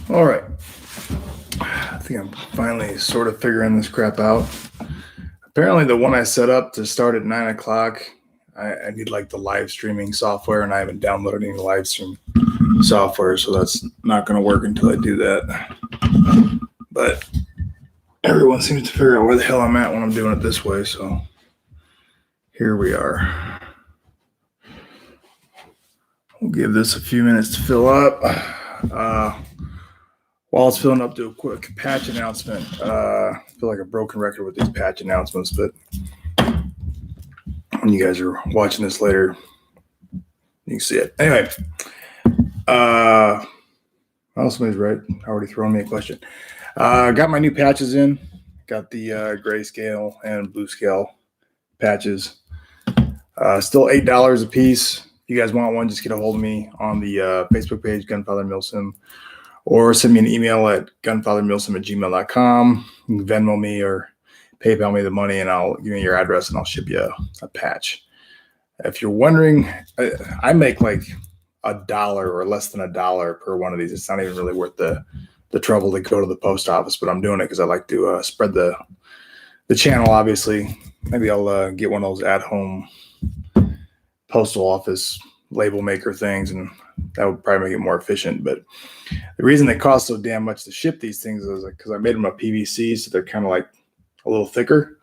All right. I think I'm finally sort of figuring this crap out. Apparently, the one I set up to start at 9 o'clock, I need like the live streaming software, and I haven't downloaded any live stream software, so that's not going to work until I do that. But everyone seems to figure out where the hell I'm at when I'm doing it this way, so here we are. We'll give this a few minutes to fill up. While it's filling up, do a quick patch announcement. I feel like a broken record with these patch announcements, but when you guys are watching this later, you can see it. Anyway, oh, somebody's right. Already throwing me a question. Got my new patches in. Got the grayscale and blue scale patches. Still $8 a piece. If you guys want one, just get a hold of me on the Facebook page, Gunfather Milsim, or send me an email at gunfathermilsim@gmail.com. You can Venmo me or PayPal me the money, and I'll give me your address, and I'll ship you a patch. If you're wondering, I make like $1 or less than $1 per one of these. It's not even really worth the trouble to go to the post office, but I'm doing it because I like to spread the channel, obviously. Maybe I'll get one of those at-home postal office label maker things, and that would probably make it more efficient. But the reason they cost so damn much to ship these things is because I made them of PVC, so they're kind of like a little thicker.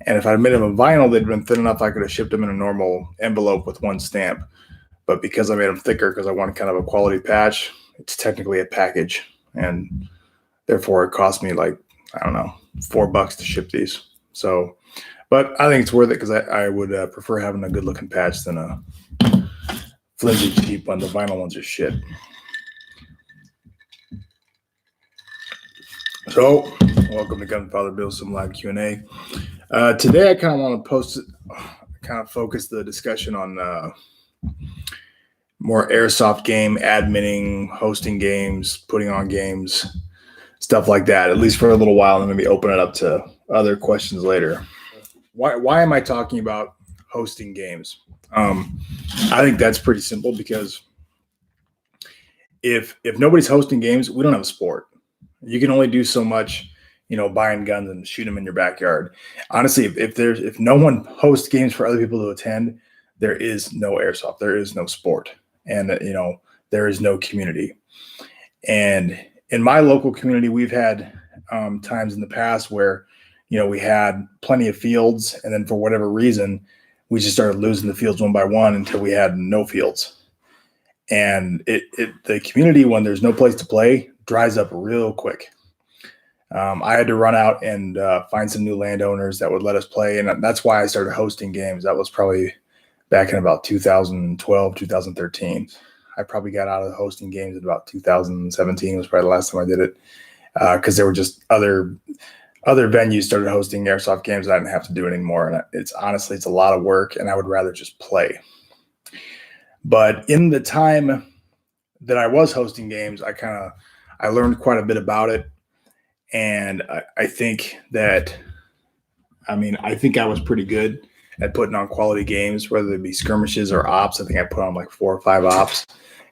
And if I made them of vinyl, they'd been thin enough I could have shipped them in a normal envelope with one stamp. But because I made them thicker because I wanted kind of a quality patch, it's technically a package, and therefore it cost me like, I don't know, $4 to ship these. So, but I think it's worth it because I would prefer having a good looking patch than a flimsy cheap one. The vinyl ones are shit. So, welcome to Gunfather Milsim live Q&A. Today I kind of want to focus the discussion on more airsoft game adminning, hosting games, putting on games, stuff like that, at least for a little while, and maybe open it up to other questions later. Why am I talking about hosting games? I think that's pretty simple because if nobody's hosting games, we don't have a sport. You can only do so much, buying guns and shoot them in your backyard. Honestly, if no one hosts games for other people to attend, there is no airsoft, there is no sport, and there is no community. And in my local community, we've had times in the past where we had plenty of fields, and then for whatever reason, we just started losing the fields one by one until we had no fields. And the community, when there's no place to play, dries up real quick. I had to run out and find some new landowners that would let us play, and that's why I started hosting games. That was probably back in about 2012, 2013. I probably got out of hosting games in about 2017 was probably the last time I did it, because there were just other venues started hosting airsoft games and I didn't have to do it anymore. And it's a lot of work, and I would rather just play. But in the time that I was hosting games, I learned quite a bit about it. And I think I was pretty good at putting on quality games, whether it be skirmishes or ops. I think I put on like 4 or 5 ops.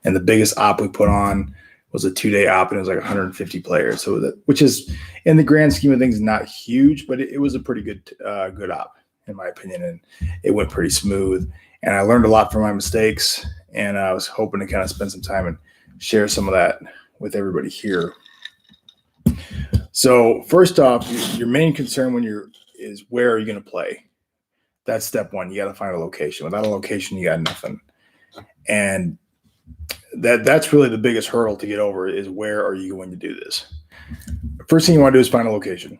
And the biggest op we put on was a 2-day op, and it was like 150 players. So which is, in the grand scheme of things, not huge, but it was a pretty good op, in my opinion. And it went pretty smooth. And I learned a lot from my mistakes. And I was hoping to kind of spend some time and share some of that with everybody here. So first off, your main concern is where are you going to play? That's step one. You got to find a location. Without a location, you got nothing. And that's really the biggest hurdle to get over is where are you going to do this? First thing you want to do is find a location.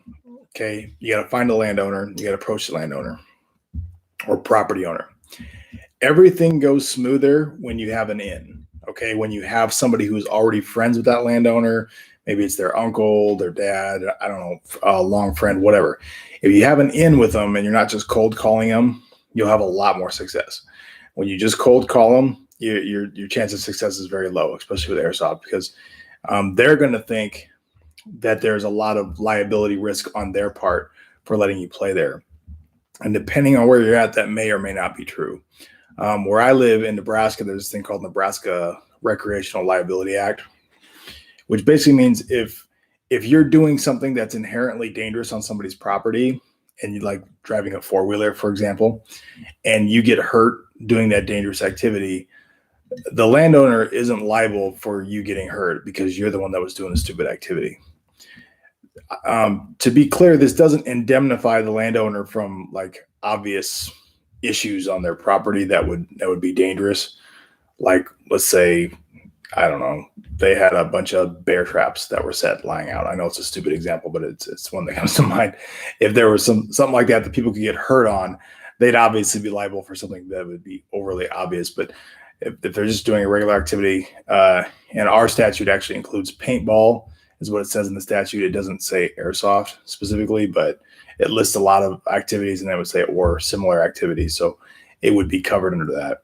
Okay. You got to find a landowner. You got to approach the landowner or property owner. Everything goes smoother when you have an in. Okay. When you have somebody who's already friends with that landowner, maybe it's their uncle, their dad, I don't know, a long friend, whatever. If you have an in with them and you're not just cold calling them, you'll have a lot more success. When you just cold call them, your chance of success is very low, especially with airsoft, because they're going to think that there's a lot of liability risk on their part for letting you play there. And depending on where you're at, that may or may not be true. Where I live in Nebraska, there's this thing called Nebraska Recreational Liability Act, which basically means if you're doing something that's inherently dangerous on somebody's property, and you like driving a four-wheeler, for example, and you get hurt doing that dangerous activity, the landowner isn't liable for you getting hurt because you're the one that was doing the stupid activity. To be clear, this doesn't indemnify the landowner from like obvious issues on their property that would be dangerous. Like, let's say, I don't know, they had a bunch of bear traps that were set lying out. I know it's a stupid example, but it's one that comes to mind. If there was something like that people could get hurt on, they'd obviously be liable for something that would be overly obvious. But if they're just doing a regular activity, and our statute actually includes paintball, is what it says in the statute. It doesn't say airsoft specifically, but it lists a lot of activities, and I would say or similar activities. So it would be covered under that.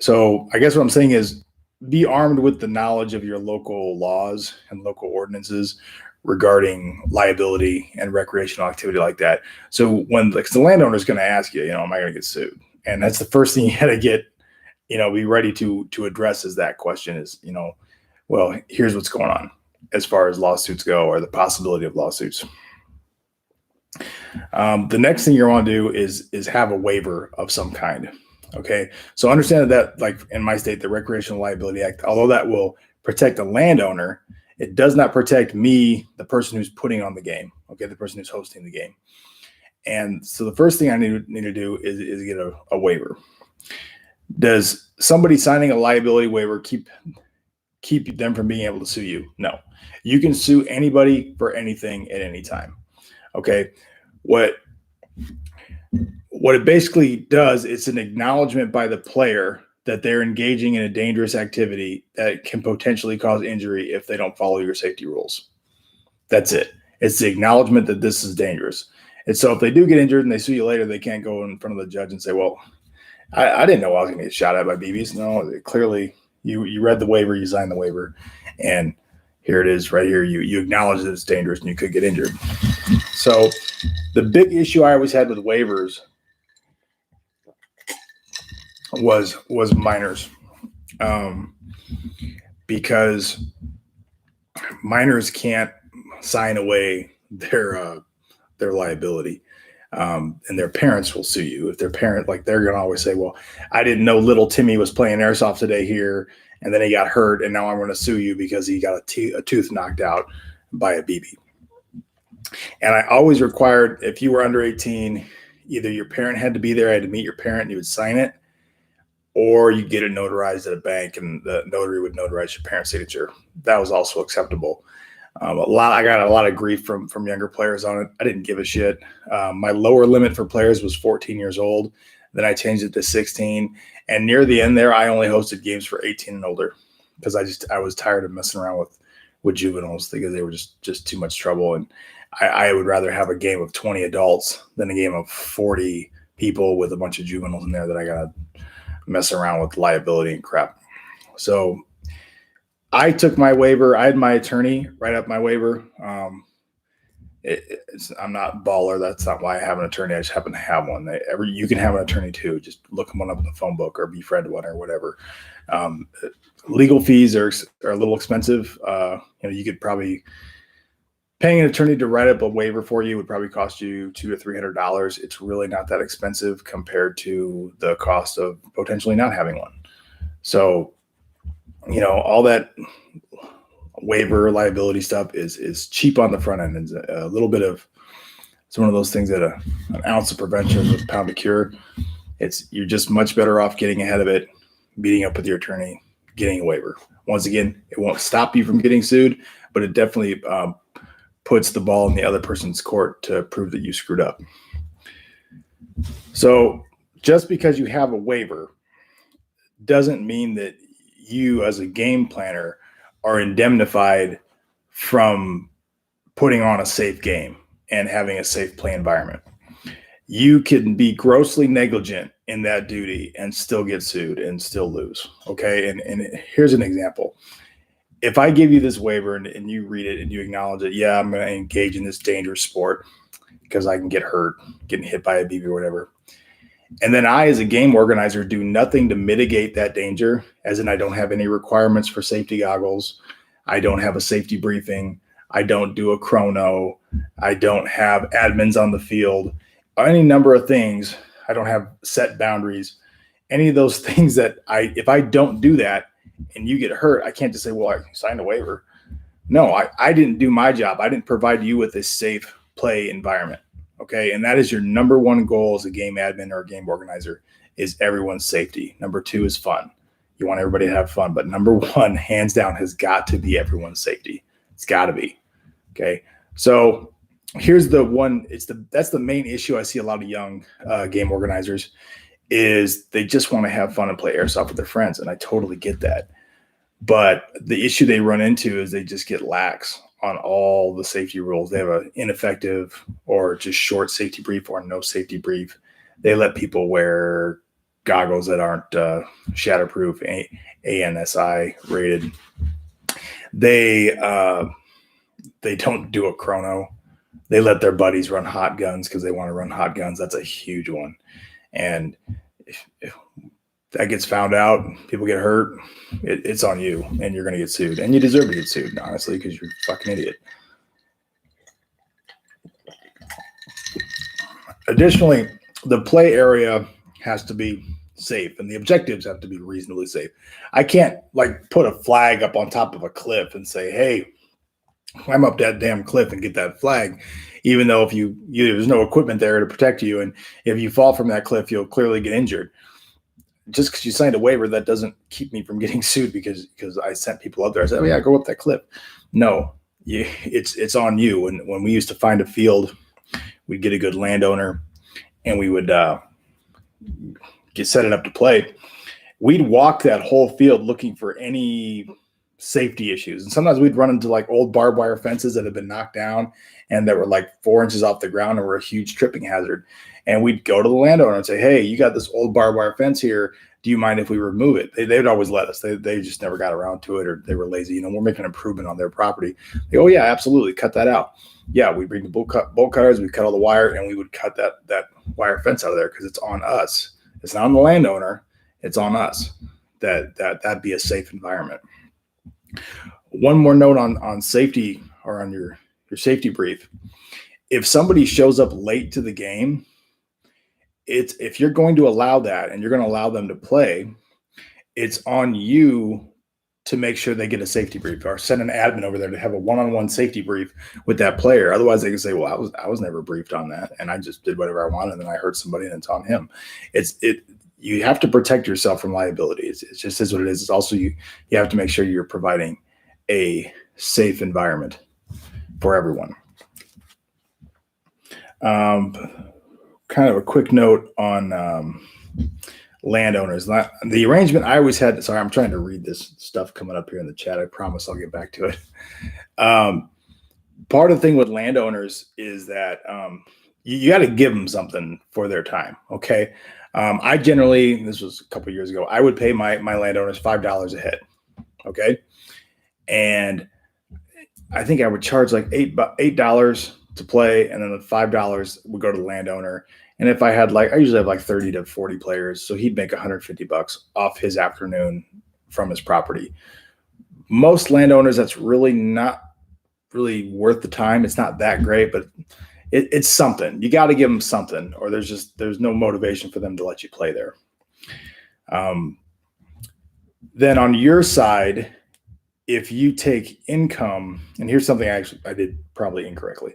So I guess what I'm saying is be armed with the knowledge of your local laws and local ordinances regarding liability and recreational activity like that. So when the landowner is going to ask you, am I going to get sued? And that's the first thing you got to get, be ready to address is that question is, well, here's what's going on as far as lawsuits go, or the possibility of lawsuits. The next thing you want to do is have a waiver of some kind. Okay. So understand that like in my state, the Recreational Liability Act, although that will protect the landowner, it does not protect me, the person who's putting on the game. Okay. The person who's hosting the game. And so the first thing I need to do is get a waiver. Does somebody signing a liability waiver keep them from being able to sue you? No. You can sue anybody for anything at any time. Okay. What it basically does, it's an acknowledgement by the player that they're engaging in a dangerous activity that can potentially cause injury if they don't follow your safety rules. That's it. It's the acknowledgement that this is dangerous. And so if they do get injured and they sue you later, they can't go in front of the judge and say, well, I didn't know I was going to get shot at by BBs. No, clearly you read the waiver, you signed the waiver, and here it is right here. You acknowledge that it's dangerous and you could get injured. So the big issue I always had with waivers was minors, because minors can't sign away their liability, and their parents will sue you if their parent, like they're going to always say, well, I didn't know little Timmy was playing airsoft today here, and then he got hurt, and now I'm going to sue you because he got a tooth knocked out by a BB. And I always required, if you were under 18, either your parent had to be there, I had to meet your parent, and you would sign it, or you get it notarized at a bank and the notary would notarize your parent's signature. That was also acceptable. I got a lot of grief from younger players on it. I didn't give a shit. My lower limit for players was 14 years old. Then I changed it to 16. And near the end there, I only hosted games for 18 and older because I was tired of messing around with juveniles because they were just too much trouble. And I would rather have a game of 20 adults than a game of 40 people with a bunch of juveniles in there that I got to mess around with liability and crap. So I took my waiver. I had my attorney write up my waiver. I'm not baller. That's not why I have an attorney. I just happen to have one. You can have an attorney too. Just look one up in the phone book or befriend one or whatever. Legal fees are a little expensive. You could probably paying an attorney to write up a waiver for you would probably cost you $200 to $300. It's really not that expensive compared to the cost of potentially not having one. So, all that waiver liability stuff is cheap on the front end. It's a little bit of, it's one of those things that an ounce of prevention is a pound of cure. You're just much better off getting ahead of it, meeting up with your attorney, getting a waiver. Once again, it won't stop you from getting sued, but it definitely puts the ball in the other person's court to prove that you screwed up. So just because you have a waiver doesn't mean that you as a game planner are indemnified from putting on a safe game and having a safe play environment. You can be grossly negligent in that duty and still get sued and still lose. Okay. And here's an example. If I give you this waiver and you read it and you acknowledge it, yeah, I'm going to engage in this dangerous sport because I can get hurt, getting hit by a BB or whatever. And then I, as a game organizer, do nothing to mitigate that danger, as in I don't have any requirements for safety goggles. I don't have a safety briefing. I don't do a chrono. I don't have admins on the field. Any number of things. I don't have set boundaries. Any of those things that if I don't do that and you get hurt, I can't just say, well, I signed a waiver. No, I didn't do my job. I didn't provide you with a safe play environment. Okay. And that is your number one goal as a game admin or a game organizer, is everyone's safety. Number two is fun. You want everybody to have fun, but number one, hands down, has got to be everyone's safety. It's got to be. Okay. So here's the one. That's the main issue I see a lot of young game organizers, is they just want to have fun and play airsoft with their friends. And I totally get that. But the issue they run into is they just get lax on all the safety rules. They have an ineffective or just short safety brief or no safety brief. They let people wear goggles that aren't shatterproof, ANSI rated. They don't do a chrono. They let their buddies run hot guns because they want to run hot guns. That's a huge one. And if that gets found out, people get hurt, it's on you, and you're going to get sued. And you deserve to get sued, honestly, because you're a fucking idiot. Additionally, the play area has to be safe, and the objectives have to be reasonably safe. I can't put a flag up on top of a cliff and say, hey, climb up that damn cliff and get that flag, even though if there's no equipment there to protect you, and if you fall from that cliff, you'll clearly get injured. Just because you signed a waiver, that doesn't keep me from getting sued because I sent people up there. I said, oh yeah, go up that cliff. No, it's on you. And when we used to find a field, we'd get a good landowner and we would set it up to play. We'd walk that whole field looking for any safety issues. And sometimes we'd run into old barbed wire fences that had been knocked down and that were 4 inches off the ground and were a huge tripping hazard. And we'd go to the landowner and say, hey, you got this old barbed wire fence here. Do you mind if we remove it? They would always let us. They just never got around to it, or they were lazy. We're making an improvement on their property. They go, oh, yeah, absolutely. Cut that out. Yeah, we bring the bolt cutters, we cut all the wire, and we would cut that wire fence out of there because it's on us. It's not on the landowner. It's on us. That'd be a safe environment. One more note on safety, or on your safety brief. If somebody shows up late to the game, if you're going to allow that and you're going to allow them to play, it's on you to make sure they get a safety brief, or send an admin over there to have a one-on-one safety brief with that player. Otherwise, they can say, well, I was never briefed on that, and I just did whatever I wanted, and then I hurt somebody, and it's on him. You have to protect yourself from liability. It just is what it is. It's also you have to make sure you're providing a safe environment for everyone. Kind of a quick note on landowners. The arrangement I always had. Sorry, I'm trying to read this stuff coming up here in the chat. I promise I'll get back to it. Part of the thing with landowners is that you got to give them something for their time. Okay. I generally, this was a couple of years ago, I would pay my landowners $5 a head. Okay. And I think I would charge $8 to play, and then the $5 would go to the landowner. And if I had I usually have 30 to 40 players, so he'd make $150 off his afternoon from his property. Most landowners, that's really not really worth the time. It's not that great, but it's something. You got to give them something, or there's no motivation for them to let you play there. Then on your side, if you take income, and here's something I did probably incorrectly.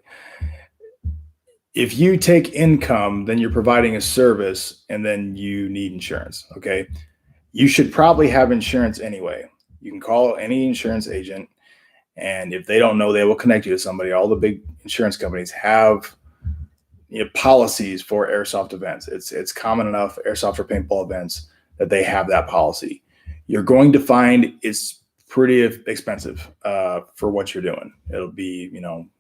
If you take income, then you're providing a service, and then you need insurance. Okay. You should probably have insurance anyway. You can call any insurance agent, and if they don't know, they will connect you to somebody. All the big insurance companies have policies for airsoft events. It's common enough, airsoft or paintball events, that they have that policy. You're going to find it's pretty expensive for what you're doing. It'll be, I don't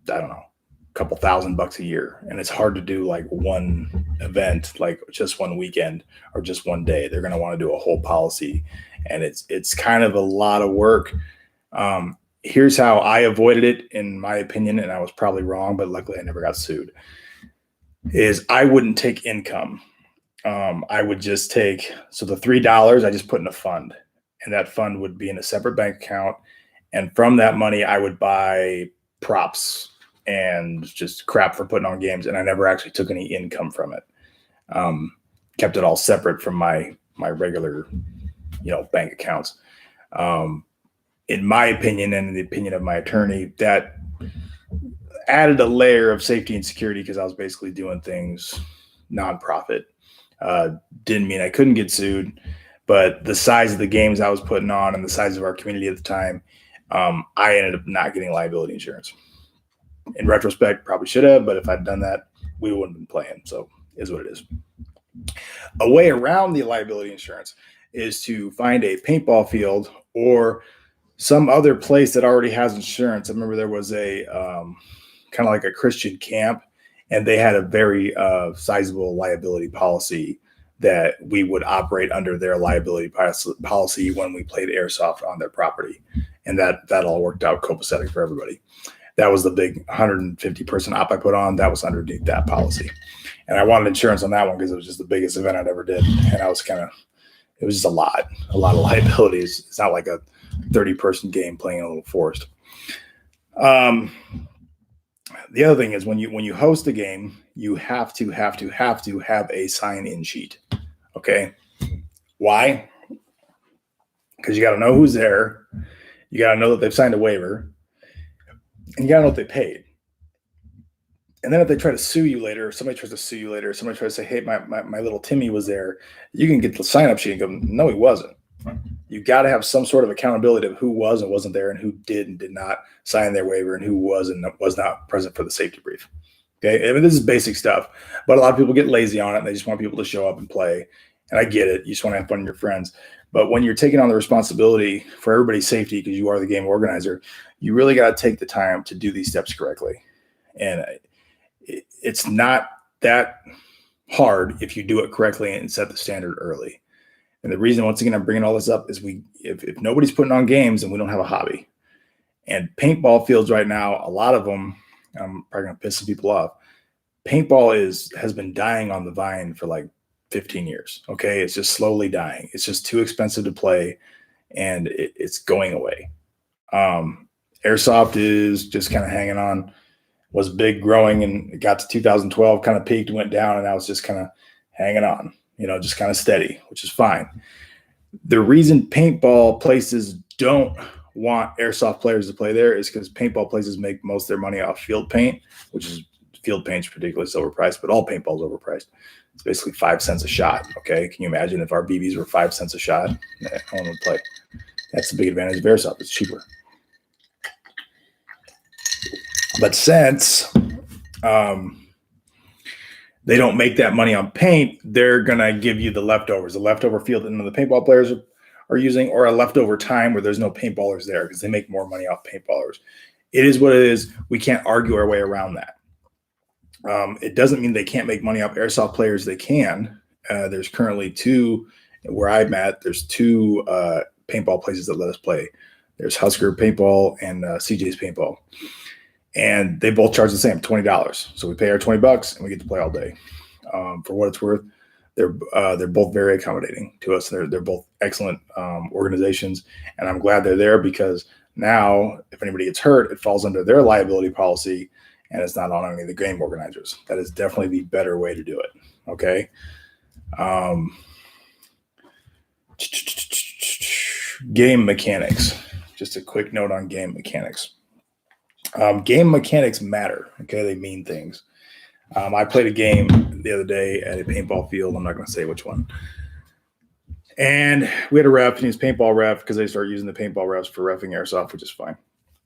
know, a couple $1,000 a year. And it's hard to do one event, just one weekend or just one day. They're going to want to do a whole policy. And it's kind of a lot of work. Here's how I avoided it, in my opinion, and I was probably wrong, but luckily I never got sued, is I wouldn't take income. I would just take, so the $3 I just put in a fund, and that fund would be in a separate bank account, And from that money, I would buy props and just crap for putting on games. And I never actually took any income from it. Kept it all separate from my regular, bank accounts. In my opinion, and in the opinion of my attorney, that added a layer of safety and security because I was basically doing things nonprofit. Didn't mean I couldn't get sued, but the size of the games I was putting on and the size of our community at the time, I ended up not getting liability insurance. In retrospect, probably should have, but if I'd done that, we wouldn't have been playing. So it is what it is. A way around the liability insurance is to find a paintball field or some other place that already has insurance. I remember there was a kind of like a Christian camp, and they had a very sizable liability policy that we would operate under their liability policy when we played Airsoft on their property. And that all worked out copacetic for everybody. That was the big 150 person op I put on. That was underneath that policy. And I wanted insurance on that one because it was just the biggest event I'd ever did. And it was just a lot of liabilities. It's not like a 30 person game playing in a little forest. The other thing is when you host a game, you have to have a sign-in sheet. Okay. Why? Because you got to know who's there. You got to know that they've signed a waiver, and you got to know what they paid. And then if they try to sue you later, somebody tries to say, hey, my little Timmy was there, you can get the sign-up sheet and go, no, he wasn't. You got to have some sort of accountability of who was and wasn't there and who did and did not sign their waiver and who was and was not present for the safety brief. Okay. I mean, this is basic stuff, but a lot of people get lazy on it and they just want people to show up and play. And I get it. You just want to have fun with your friends. But when you're taking on the responsibility for everybody's safety, because you are the game organizer, you really got to take the time to do these steps correctly. And it's not that hard if you do it correctly and set the standard early. And the reason, once again, I'm bringing all this up is if nobody's putting on games, then we don't have a hobby. And paintball fields right now, a lot of them, I'm probably going to piss some people off. Paintball has been dying on the vine for like 15 years. Okay. It's just slowly dying. It's just too expensive to play and it's going away. Airsoft is just kind of hanging on, was big growing, and it got to 2012, kind of peaked, went down, and now it's just kind of hanging on, just kind of steady, which is fine. The reason paintball places don't want Airsoft players to play there is because paintball places make most of their money off field paint, which is field paint's ridiculously overpriced, but all paintball is overpriced. It's basically 5 cents a shot. Okay. Can you imagine if our BBs were 5 cents a shot? No one would play. That's the big advantage of Airsoft. It's cheaper. But since they don't make that money on paint, they're going to give you the leftovers, the leftover field that none of the paintball players are using, or a leftover time where there's no paintballers there because they make more money off paintballers. It is what it is. We can't argue our way around that. It doesn't mean they can't make money off Airsoft players. They can. There's currently two where I'm at. There's two paintball places that let us play. There's Husker Paintball and CJ's Paintball. And they both charge the same, $20. So we pay our $20 and we get to play all day. For what it's worth, they're both very accommodating to us. They're both excellent organizations, and I'm glad they're there because now if anybody gets hurt, it falls under their liability policy, and it's not on any of the game organizers. That is definitely the better way to do it. Okay. Game mechanics. Just a quick note on game mechanics. Game mechanics matter. Okay, they mean things. I played a game the other day at a paintball field. I'm not going to say which one. And we had a ref, and he's paintball ref because they started using the paintball refs for reffing Airsoft, which is fine.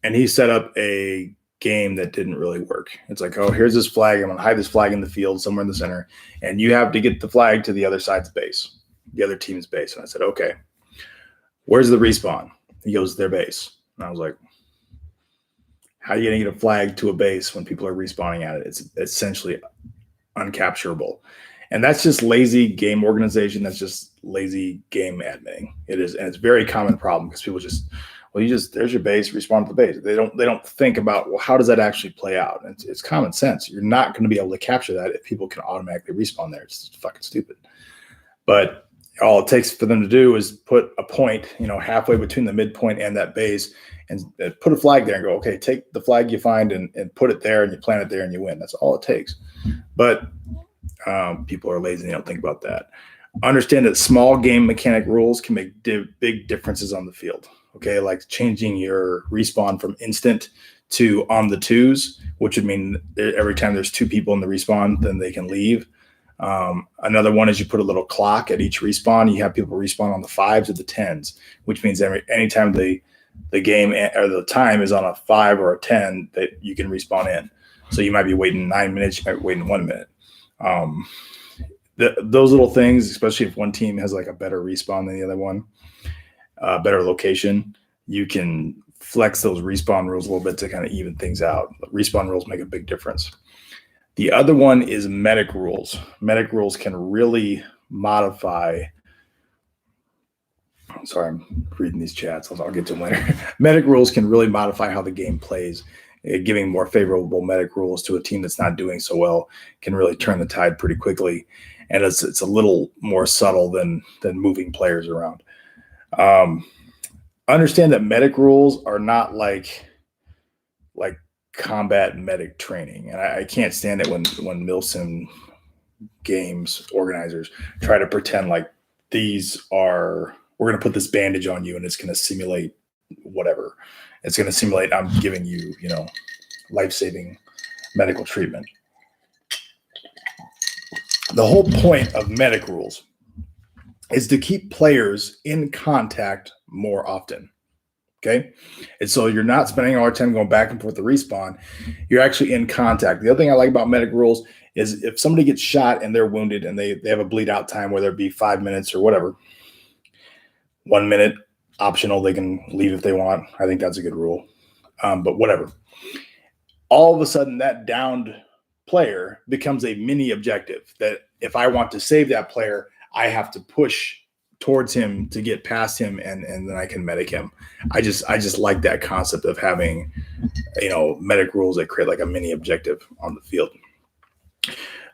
And he set up a game that didn't really work. It's like, oh, here's this flag. I'm going to hide this flag in the field somewhere in the center, and you have to get the flag to the other side's base, the other team's base. And I said, okay, where's the respawn? He goes, their base. And I was like, how are you going to get a flag to a base when people are respawning at it? It's essentially uncapturable. And that's just lazy game organization. That's just lazy game adminning. It is. And it's a very common problem because people just, there's your base, respawn at the base. They don't think about, well, how does that actually play out? And it's common sense. You're not going to be able to capture that if people can automatically respawn there. It's fucking stupid. But all it takes for them to do is put a point, halfway between the midpoint and that base, and put a flag there and go, okay, take the flag you find and put it there, and you plant it there and you win. That's all it takes. But people are lazy and they don't think about that. Understand that small game mechanic rules can make big differences on the field. Okay, like changing your respawn from instant to on the twos, which would mean every time there's 2 people in the respawn, then they can leave. Another one is you put a little clock at each respawn. You have people respawn on the 5s or the 10s, which means anytime the game or the time is on a 5 or a 10, that you can respawn in. So you might be waiting 9 minutes, you might be waiting 1 minute. Those little things, especially if one team has like a better respawn than the other one, better location, you can flex those respawn rules a little bit to kind of even things out. Respawn rules make a big difference. The other one is medic rules. Medic rules can really modify. Sorry, I'm reading these chats. I'll get to them later. Medic rules can really modify how the game plays. Giving more favorable medic rules to a team that's not doing so well can really turn the tide pretty quickly. And it's a little more subtle than moving players around. Understand that medic rules are not like combat medic training, and I can't stand it when Milsim games organizers try to pretend like we're going to put this bandage on you and it's going to simulate whatever. It's going to simulate I'm giving you, life-saving medical treatment. The whole point of medic rules is to keep players in contact more often. Okay. And so you're not spending all your time going back and forth to respawn. You're actually in contact. The other thing I like about medic rules is if somebody gets shot and they're wounded and they have a bleed out time, whether it be 5 minutes or whatever, 1 minute optional, they can leave if they want. I think that's a good rule. But whatever. All of a sudden that downed player becomes a mini objective that if I want to save that player, I have to push towards him to get past him and then I can medic him. I just like that concept of having, medic rules that create like a mini objective on the field.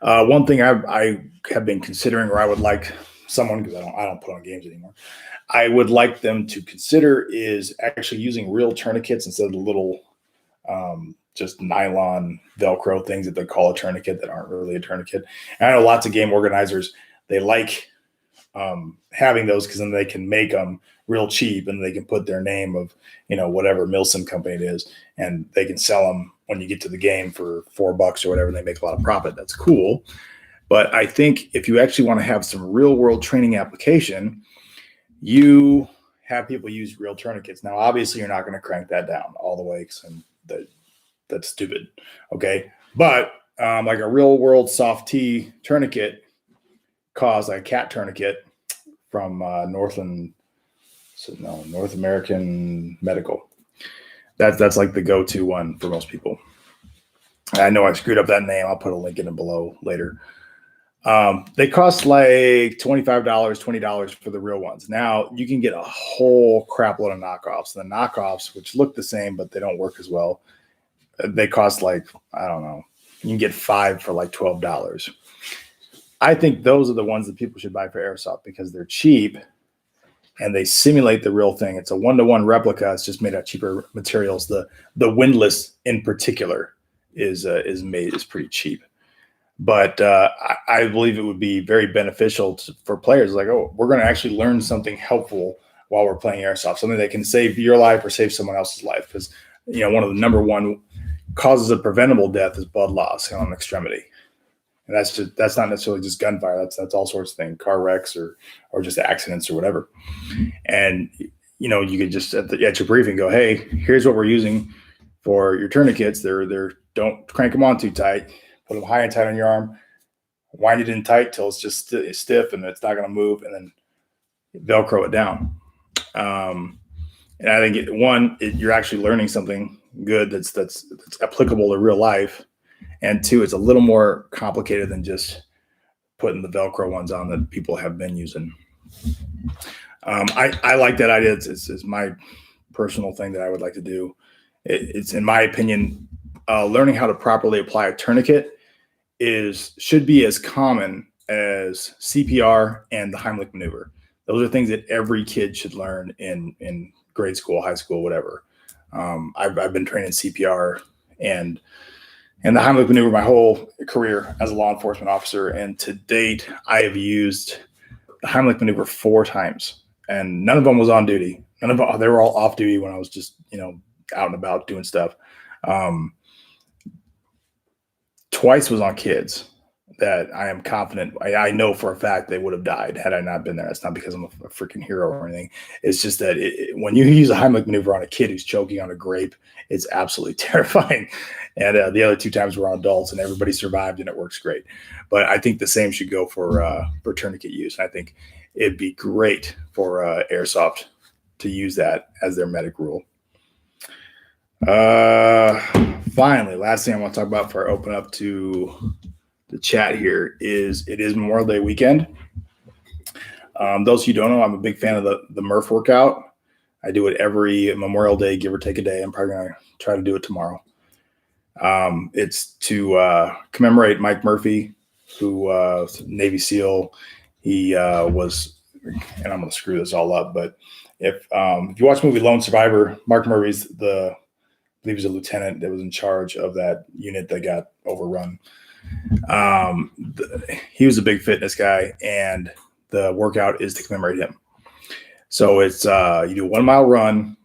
One thing I have been considering, or I would like someone, because I don't put on games anymore, I would like them to consider is actually using real tourniquets instead of the little just nylon Velcro things that they call a tourniquet that aren't really a tourniquet. And I know lots of game organizers, they like having those because then they can make them real cheap and they can put their name of, whatever Milsim company it is, and they can sell them when you get to the game for $4 or whatever, and they make a lot of profit. That's cool. But I think if you actually want to have some real world training application, you have people use real tourniquets. Now, obviously, you're not going to crank that down all the way because that's stupid. Okay. But like a real world soft T tourniquet costs, like a cat tourniquet from North American Medical. That's like the go-to one for most people. I know I screwed up that name. I'll put a link in it below later. They cost like $25, $20 for the real ones. Now you can get a whole crap load of knockoffs. The knockoffs, which look the same, but they don't work as well, they cost like, I don't know, you can get 5 for like $12. I think those are the ones that people should buy for Airsoft because they're cheap and they simulate the real thing. It's a 1-to-1 replica. It's just made out of cheaper materials. The windlass in particular is pretty cheap. But I believe it would be very beneficial for players. Like, oh, we're going to actually learn something helpful while we're playing Airsoft, something that can save your life or save someone else's life. Because, one of the number one causes of preventable death is blood loss on an extremity. And that's not necessarily just gunfire. That's all sorts of things, car wrecks or just accidents or whatever. And, you could just at your briefing go, hey, here's what we're using for your tourniquets. They're don't crank them on too tight. Put them high and tight on your arm, wind it in tight till it's just stiff and it's not going to move, and then Velcro it down. And I think you're actually learning something good that's applicable to real life, and 2, it's a little more complicated than just putting the Velcro ones on that people have been using. I like that idea. It's my personal thing that I would like to do. It's in my opinion, learning how to properly apply a tourniquet should be as common as CPR and the Heimlich maneuver. Those are things that every kid should learn in grade school, high school, whatever. I've been training CPR and the Heimlich maneuver my whole career as a law enforcement officer. And to date, I have used the Heimlich maneuver 4 times, and none of them was on duty. They were all off duty when I was just, out and about doing stuff. Twice was on kids that I am confident. I know for a fact they would have died had I not been there. It's not because I'm a freaking hero or anything. It's just that when you use a Heimlich maneuver on a kid who's choking on a grape, it's absolutely terrifying. And the other 2 times were on adults, and everybody survived, and it works great. But I think the same should go for tourniquet use. And I think it'd be great for Airsoft to use that as their medic rule. Finally, last thing I want to talk about before I open up to the chat here is it is Memorial Day weekend. Those who don't know, I'm a big fan of the Murph workout. I do it every Memorial Day, give or take a day. I'm probably going to try to do it tomorrow. It's to commemorate Mike Murphy, who Navy SEAL. He was, and I'm going to screw this all up, but if you watch the movie Lone Survivor, Mark Murphy's I believe he's a lieutenant that was in charge of that unit that got overrun. He was a big fitness guy, and the workout is to commemorate him. So it's you do a 1 mile run,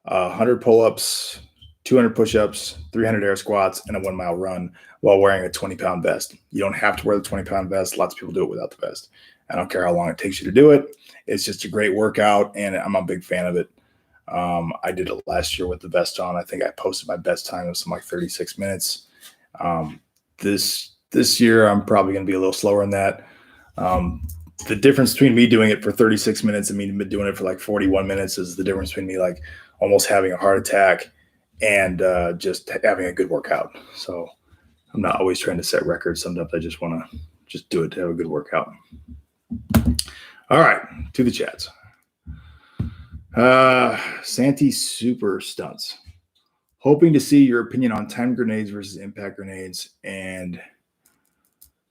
100 pull-ups, 200 push-ups, 300 air squats, and a 1 mile run while wearing a 20-pound vest. You don't have to wear the 20-pound vest. Lots of people do it without the vest. I don't care how long it takes you to do it. It's just a great workout, and I'm a big fan of it. I did it last year with the vest on. I think I posted my best time of something like 36 minutes. This year, I'm probably going to be a little slower than that. The difference between me doing it for 36 minutes and me doing it for like 41 minutes is the difference between me like almost having a heart attack and just having a good workout. So I'm not always trying to set records. Sometimes I just want to just do it to have a good workout. All right, to the chats. Santi Super Stunts. Hoping to see your opinion on timed grenades versus impact grenades and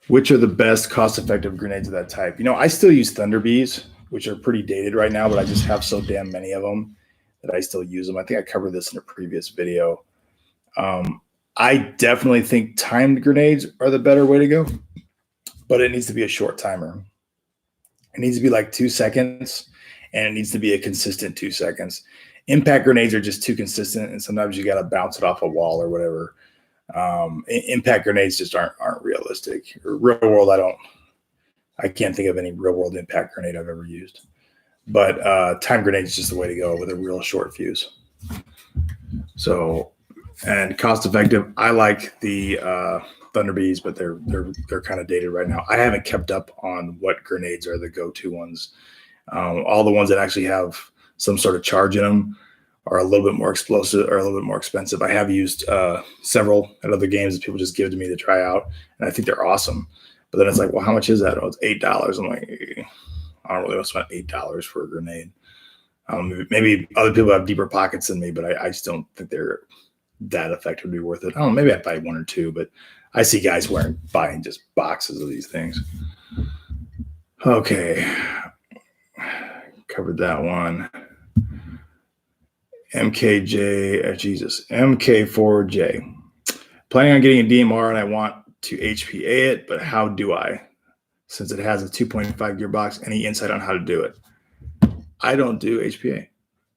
which are the best cost-effective grenades of that type. I still use Thunder Bees, which are pretty dated right now, but I just have so damn many of them that I still use them. I think I covered this in a previous video. I definitely think timed grenades are the better way to go, but it needs to be a short timer. It needs to be like 2 seconds, and it needs to be a consistent 2 seconds. Impact grenades are just too consistent, and sometimes you got to bounce it off a wall or whatever. Impact grenades just aren't realistic. Real world, I can't think of any real world impact grenade I've ever used. But time grenade is just the way to go with a real short fuse. So, and cost effective, I like the Thunder Bees, but they're kind of dated right now. I haven't kept up on what grenades are the go-to ones. All the ones that actually have some sort of charge in them are a little bit more explosive or a little bit more expensive. I have used several at other games that people just give to me to try out, and I think they're awesome. But then it's like, well, how much is that? Oh, it's $8. I'm like, I don't really want to spend $8 for a grenade. Maybe other people have deeper pockets than me, but I just don't think they're that effective to be worth it. I don't know, maybe I'd buy 1 or 2, but I see guys buying just boxes of these things. Okay. Covered that one. MK4J. Planning on getting a DMR and I want to HPA it, but how do I? Since it has a 2.5 gearbox, any insight on how to do it? I don't do HPA.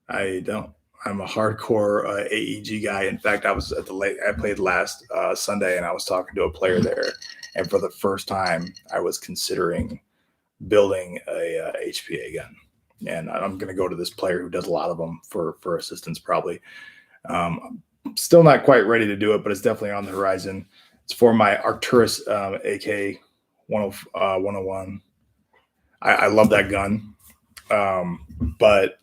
I don't. I'm a hardcore AEG guy. In fact, I played last Sunday, and I was talking to a player there, and for the first time, I was considering building a HPA gun. And I'm going to go to this player who does a lot of them for assistance, probably. Still not quite ready to do it, but it's definitely on the horizon. It's for my Arcturus AK 101. I love that gun, but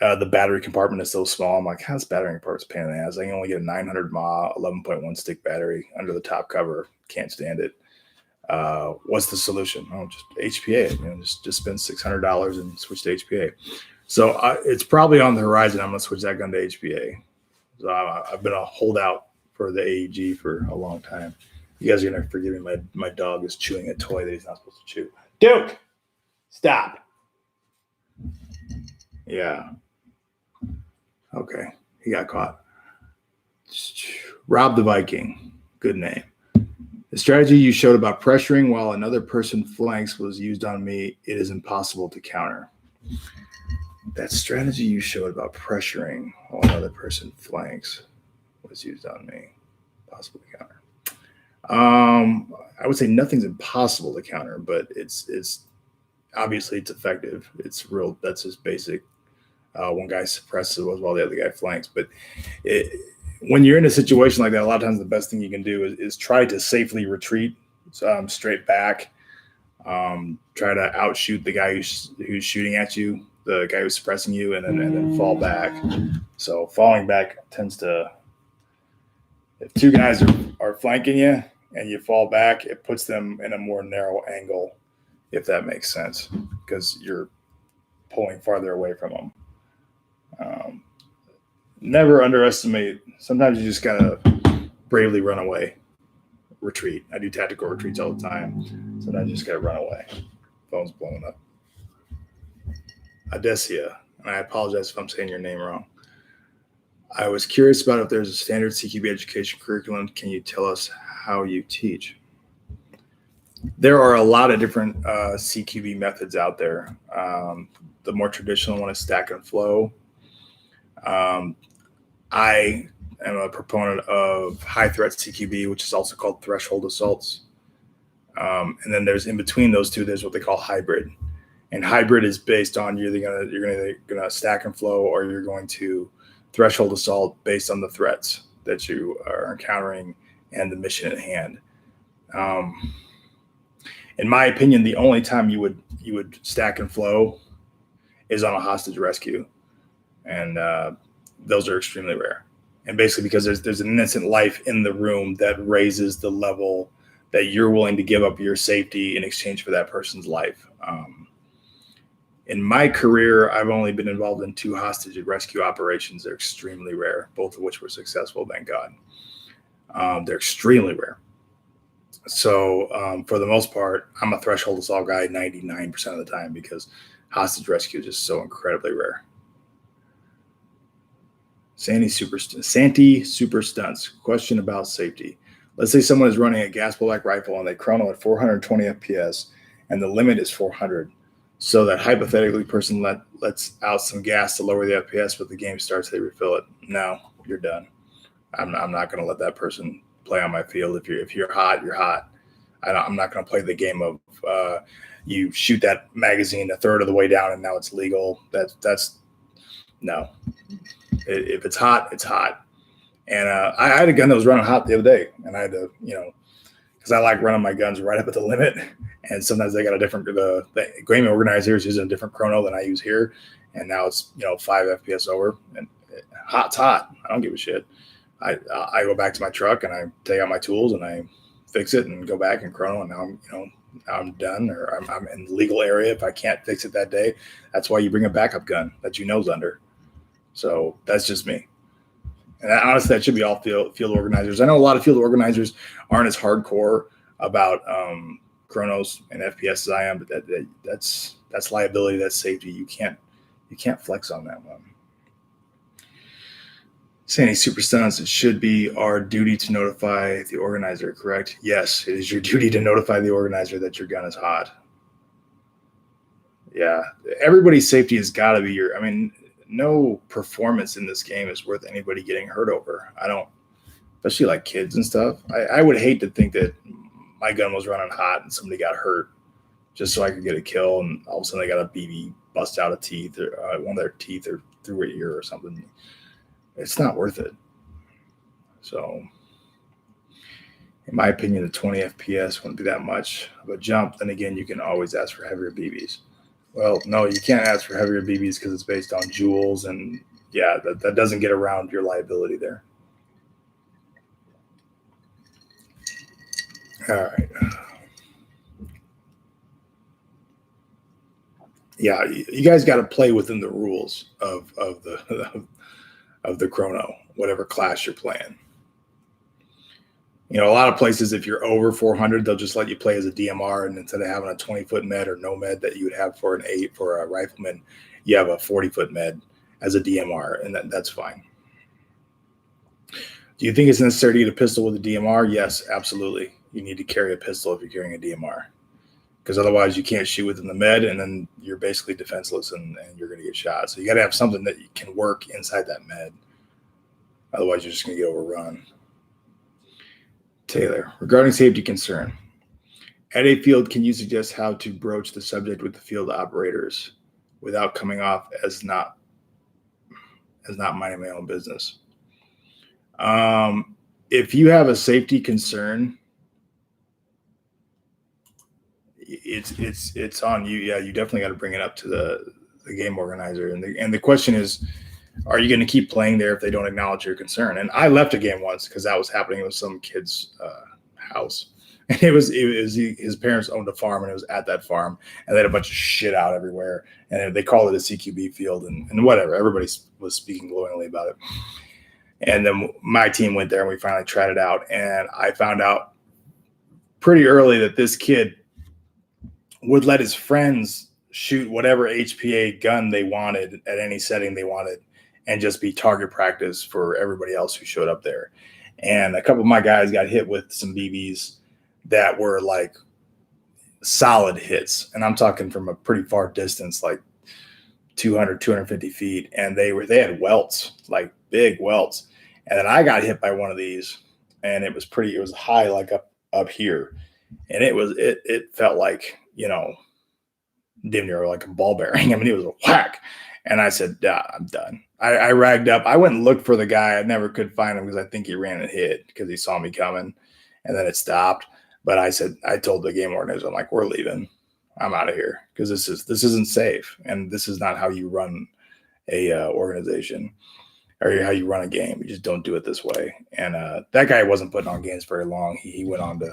the battery compartment is so small. I'm like, how's battery compartment's a pain in the ass? I can only get a 900 mAh 11.1 stick battery under the top cover. Can't stand it. What's the solution? Oh, just HPA it. Just spend $600 and switch to HPA. So it's probably on the horizon. I'm going to switch that gun to HPA. So I've been a holdout for the AEG for a long time. You guys are gonna forgive me. My dog is chewing a toy that he's not supposed to chew. Duke, stop. Yeah. Okay, he got caught. Rob the Viking. Good name. The strategy you showed about pressuring while another person flanks was used on me. It is impossible to counter. That strategy you showed about pressuring while another person flanks was used on me. Possible to counter. I would say nothing's impossible to counter, but it's obviously it's effective. It's real. That's just basic. One guy suppresses while the other guy flanks. But when you're in a situation like that, a lot of times the best thing you can do is try to safely retreat straight back. Try to outshoot the guy who's shooting at you, the guy who's suppressing you, and then fall back. So falling back tends to, if two guys are flanking you and you fall back, it puts them in a more narrow angle, if that makes sense, because you're pulling farther away from them. Never underestimate. Sometimes you just gotta bravely run away, retreat. I do tactical retreats all the time. Sometimes you just gotta run away. Phone's blowing up. Adesia, and I apologize if I'm saying your name wrong. I was curious about if there's a standard CQB education curriculum. Can you tell us how you teach? There are a lot of different CQB methods out there. The more traditional one is stack and flow. I am a proponent of high threat CQB, which is also called threshold assaults. And then there's in between those two, there's what they call hybrid. And hybrid is based on you're gonna stack and flow, or you're going to threshold assault based on the threats that you are encountering and the mission at hand. In my opinion, the only time you would stack and flow is on a hostage rescue, and those are extremely rare. And basically because there's an innocent life in the room that raises the level that you're willing to give up your safety in exchange for that person's life. In my career, I've only been involved in 2 hostage rescue operations. They're extremely rare, both of which were successful, thank God. They're extremely rare. So for the most part, I'm a threshold assault guy 99% of the time because hostage rescue is just so incredibly rare. Sandy Super Stunts. Question about safety. Let's say someone is running a gas blowback rifle and they chrono at 420 FPS and the limit is 400. So that hypothetically person lets out some gas to lower the FPS, but the game starts, they refill it. No, you're done. I'm not going to let that person play on my field. If you're hot, you're hot. I'm not going to play the game of you shoot that magazine a third of the way down and now it's legal. That's no. If it's hot, it's hot. And I had a gun that was running hot the other day, and I had to, because I like running my guns right up at the limit. And sometimes they got a different, the game organizer is using a different chrono than I use here. And now it's, 5 FPS over, and hot's hot. I don't give a shit. I go back to my truck and I take out my tools and I fix it and go back and chrono. And now I'm done, or I'm in the legal area. If I can't fix it that day, that's why you bring a backup gun that you know's under. So that's just me. And honestly, that should be all field organizers. I know a lot of field organizers aren't as hardcore about chronos and FPS as I am, but that's liability, that's safety. You can't flex on that one. Sandy Super Stunts, it should be our duty to notify the organizer, correct? Yes, it is your duty to notify the organizer that your gun is hot. Yeah, everybody's safety has got to be no performance in this game is worth anybody getting hurt over. I don't, especially like kids and stuff. I would hate to think that my gun was running hot and somebody got hurt just so I could get a kill, and all of a sudden they got a BB bust out a teeth, or one of their teeth, or through an ear or something. It's not worth it. So, in my opinion, the 20 FPS wouldn't be that much of a jump. Then again, you can always ask for heavier BBs. Well, no, you can't ask for heavier BBs because it's based on joules, and yeah, that doesn't get around your liability there. All right. Yeah, you guys got to play within the rules of the chrono, whatever class you're playing. A lot of places, if you're over 400, they'll just let you play as a DMR, and instead of having a 20-foot med or no med that you would have for a rifleman, you have a 40-foot med as a DMR, and that's fine. Do you think it's necessary to get a pistol with a DMR? Yes, absolutely. You need to carry a pistol if you're carrying a DMR, because otherwise you can't shoot within the med, and then you're basically defenseless and you're going to get shot. So you got to have something that can work inside that med. Otherwise, you're just going to get overrun. Taylor, regarding safety concern, at a field, can you suggest how to broach the subject with the field operators without coming off as not minding my own business? If you have a safety concern, it's on you. Yeah, you definitely got to bring it up to the game organizer. And the question is, are you going to keep playing there if they don't acknowledge your concern? And I left a game once because that was happening with some kid's house. And it was his parents owned a farm, and it was at that farm, and they had a bunch of shit out everywhere. And they called it a CQB field and whatever. Everybody was speaking glowingly about it. And then my team went there, and we finally tried it out. And I found out pretty early that this kid would let his friends shoot whatever HPA gun they wanted at any setting they wanted, and just be target practice for everybody else who showed up there. And a couple of my guys got hit with some BBs that were like solid hits. And I'm talking from a pretty far distance, like 200, 250 feet. And they had welts, like big welts. And then I got hit by one of these, and it was high, like up here. And it felt like, damn near like a ball bearing. I mean, it was a whack. And I said, I'm done. I ragged up. I went and looked for the guy. I never could find him because I think he ran and hid because he saw me coming, and then it stopped. But I told the game organizer, I'm like, we're leaving. I'm out of here because this isn't safe, and this is not how you run a organization or how you run a game. You just don't do it this way. And that guy wasn't putting on games very long. He went on to,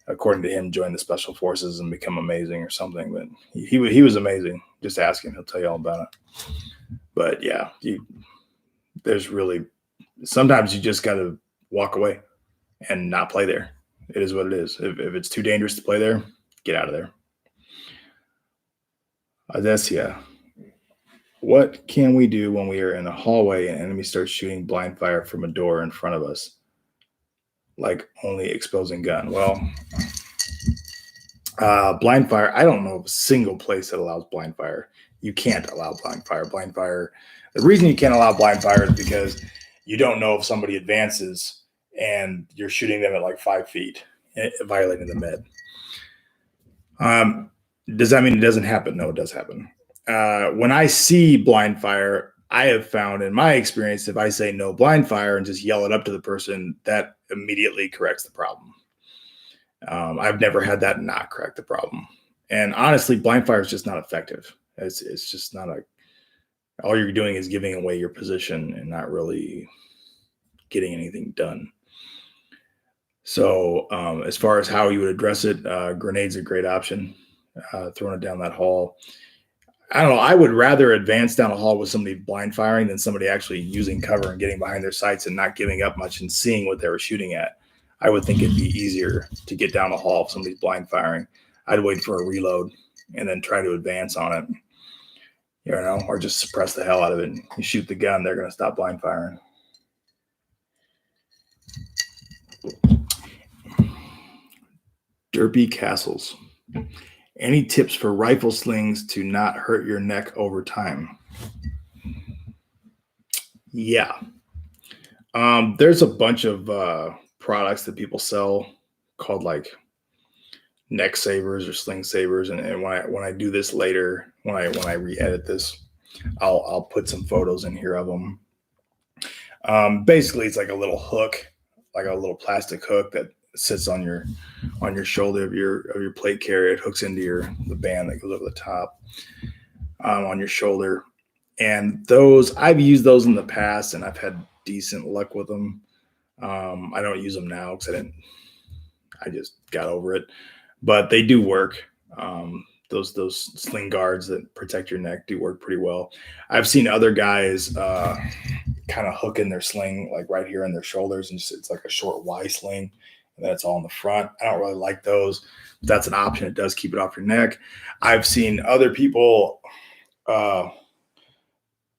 according to him, join the special forces and become amazing or something. But he was amazing. Just ask him; he'll tell you all about it. But yeah, sometimes you just got to walk away and not play there. It is what it is. If it's too dangerous to play there, get out of there. Odessia, what can we do when we are in a hallway and enemy starts shooting blind fire from a door in front of us? Like only exposing gun. Well, blind fire, I don't know of a single place that allows blind fire. You can't allow blind fire. Blind fire, the reason you can't allow blind fire is because you don't know if somebody advances and you're shooting them at like 5 feet, violating the med. Does that mean it doesn't happen? No, it does happen. When I see blind fire, I have found in my experience, if I say no blind fire and just yell it up to the person, that immediately corrects the problem. I've never had that not correct the problem. And honestly, blind fire is just not effective. It's just not all you're doing is giving away your position and not really getting anything done. So as far as how you would address it, grenade's a great option. Throwing it down that hall. I don't know. I would rather advance down a hall with somebody blind firing than somebody actually using cover and getting behind their sights and not giving up much and seeing what they were shooting at. I would think it'd be easier to get down a hall if somebody's blind firing. I'd wait for a reload and then try to advance on it, or just suppress the hell out of it. You shoot the gun, they're going to stop blind firing. Derpy Castles. Any tips for rifle slings to not hurt your neck over time? Yeah. There's a bunch of products that people sell called like neck savers or sling savers. And when I do this later, when I re-edit this, I'll put some photos in here of them. Basically, it's like a little hook, like a little plastic hook that sits on your shoulder of your plate carrier. It hooks into the band that goes over the top on your shoulder. And those, I've used those in the past, and I've had decent luck with them. I don't use them now because I just got over it, but they do work. Those sling guards that protect your neck do work pretty well. I've seen other guys kind of hook in their sling like right here in their shoulders, and it's like a short Y sling, and that's all in the front. I don't really like those. But that's an option. It does keep it off your neck. I've seen other people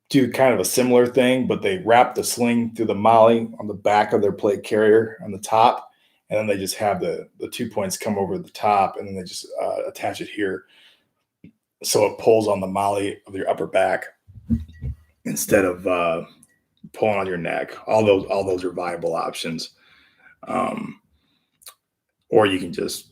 do kind of a similar thing, but they wrap the sling through the molly on the back of their plate carrier on the top, and then they just have the 2 points come over the top, and then they just attach it here, so it pulls on the molly of your upper back instead of pulling on your neck. All those are viable options. Or you can just,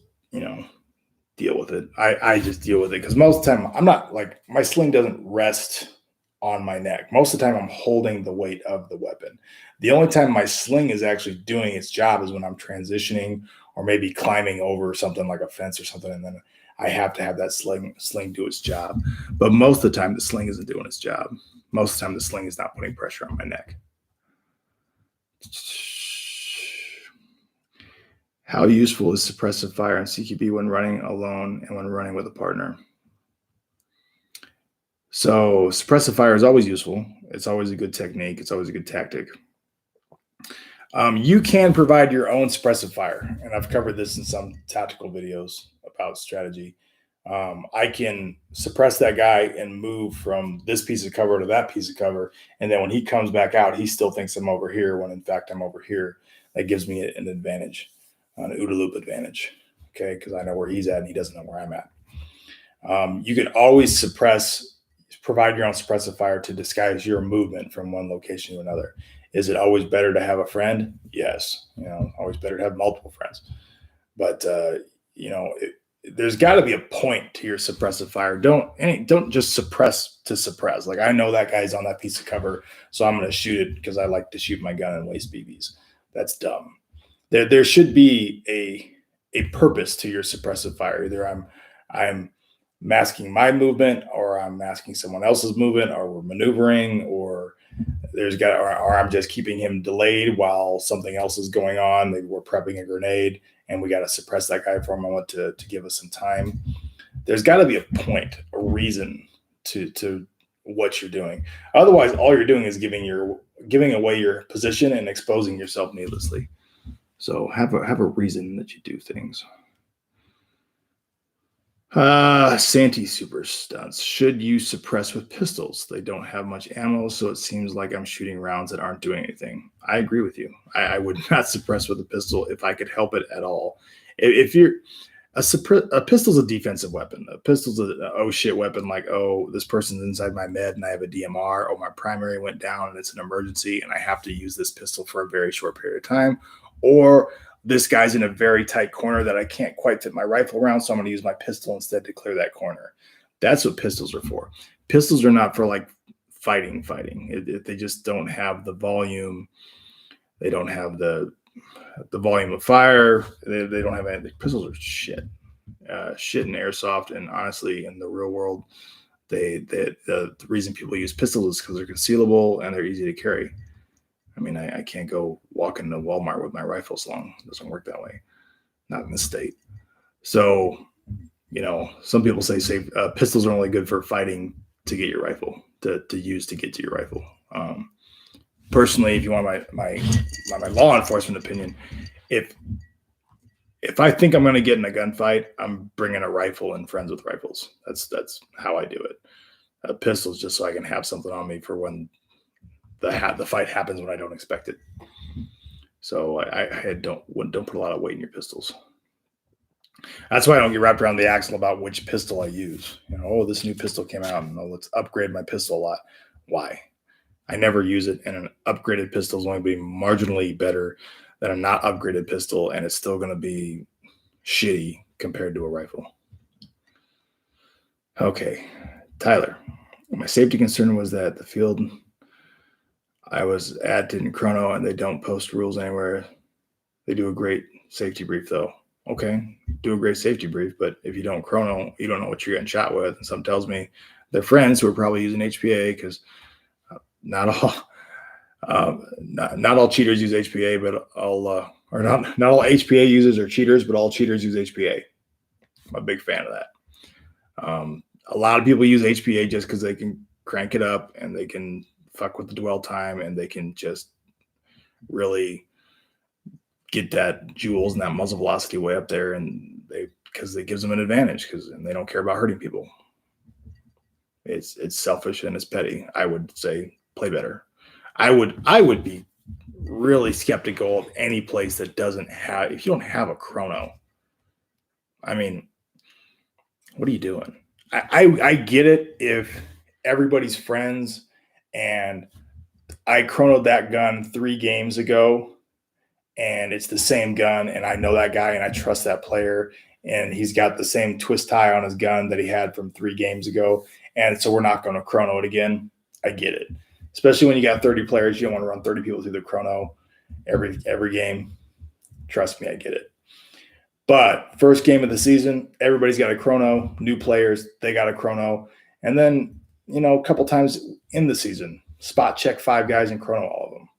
deal with it. I just deal with it because most of the time I'm not like, my sling doesn't rest on my neck. Most of the time I'm holding the weight of the weapon. The only time my sling is actually doing its job is when I'm transitioning or maybe climbing over something like a fence or something, and then I have to have that sling do its job. But most of the time the sling isn't doing its job. Most of the time the sling is not putting pressure on my neck. How useful is suppressive fire in CQB when running alone and when running with a partner? So suppressive fire is always useful. It's always a good technique. It's always a good tactic. You can provide your own suppressive fire, and I've covered this in some tactical videos about strategy. I can suppress that guy and move from this piece of cover to that piece of cover, and then when he comes back out, he still thinks I'm over here when in fact I'm over here. That gives me an advantage, an OODA loop advantage, okay, because I know where he's at and he doesn't know where I'm at. You can always provide your own suppressive fire to disguise your movement from one location to another. Is it always better to have a friend? Yes. Always better to have multiple friends. But, there's got to be a point to your suppressive fire. Don't just suppress to suppress. Like, I know that guy's on that piece of cover, so I'm going to shoot it because I like to shoot my gun and waste BBs. That's dumb. There should be a purpose to your suppressive fire. Either I'm masking my movement, or I'm masking someone else's movement, or we're maneuvering, or I'm just keeping him delayed while something else is going on. Maybe we're prepping a grenade and we got to suppress that guy for a moment to give us some time. There's got to be a point, a reason to what you're doing. Otherwise, all you're doing is giving away your position and exposing yourself needlessly. So have a reason that you do things. Santee super stunts. Should you suppress with pistols? They don't have much ammo, so it seems like I'm shooting rounds that aren't doing anything. I agree with you. I would not suppress with a pistol if I could help it at all. If you're a pistol's a defensive weapon. A pistol's a oh shit weapon, like, oh, this person's inside my med and I have a DMR, oh, my primary went down and it's an emergency and I have to use this pistol for a very short period of time, or this guy's in a very tight corner that I can't quite fit my rifle around, so I'm going to use my pistol instead to clear that corner. That's what pistols are for. Pistols are not for like fighting. They just don't have the volume. They don't have the volume of fire. They don't have anything. Pistols are shit. Shit in airsoft, and honestly, in the real world, the reason people use pistols is because they're concealable and they're easy to carry. I mean, I can't go walk into Walmart with my rifle slung. It doesn't work that way. Not in this state. So, some people say pistols are only good for fighting to get your rifle, to use to get to your rifle. Personally, if you want my law enforcement opinion, if I think I'm going to get in a gunfight, I'm bringing a rifle and friends with rifles. That's how I do it. A pistol is just so I can have something on me for when the fight happens when I don't expect it. So I don't put a lot of weight in your pistols. That's why I don't get wrapped around the axle about which pistol I use. This new pistol came out, and let's upgrade my pistol a lot. Why? I never use it, and an upgraded pistol is only going to be marginally better than a not upgraded pistol, and it's still going to be shitty compared to a rifle. Okay, Tyler. My safety concern was that the field I was at in chrono, and they don't post rules anywhere. They do a great safety brief, though. Okay, do a great safety brief, but if you don't chrono, you don't know what you're getting shot with. And something tells me they're friends who are probably using HPA, because not all cheaters use HPA, but not all HPA users are cheaters, but all cheaters use HPA. I'm a big fan of that. A lot of people use HPA just because they can crank it up and they can fuck with the dwell time, and they can just really get that joules and that muzzle velocity way up there, and because it gives them an advantage and they don't care about hurting people. It's selfish and it's petty. I would say play better. I would be really skeptical of any place that doesn't have, if you don't have a chrono. I mean, what are you doing? I get it if everybody's friends and I chronoed that gun 3 games ago and it's the same gun and I know that guy and I trust that player and he's got the same twist tie on his gun that he had from 3 games ago. And so we're not going to chrono it again. I get it. Especially when you got 30 players, you don't want to run 30 people through the chrono every game. Trust me, I get it. But first game of the season, everybody's got a chrono. New players, they got a chrono. And then, a couple times in the season, spot check 5 guys and chrono all of them.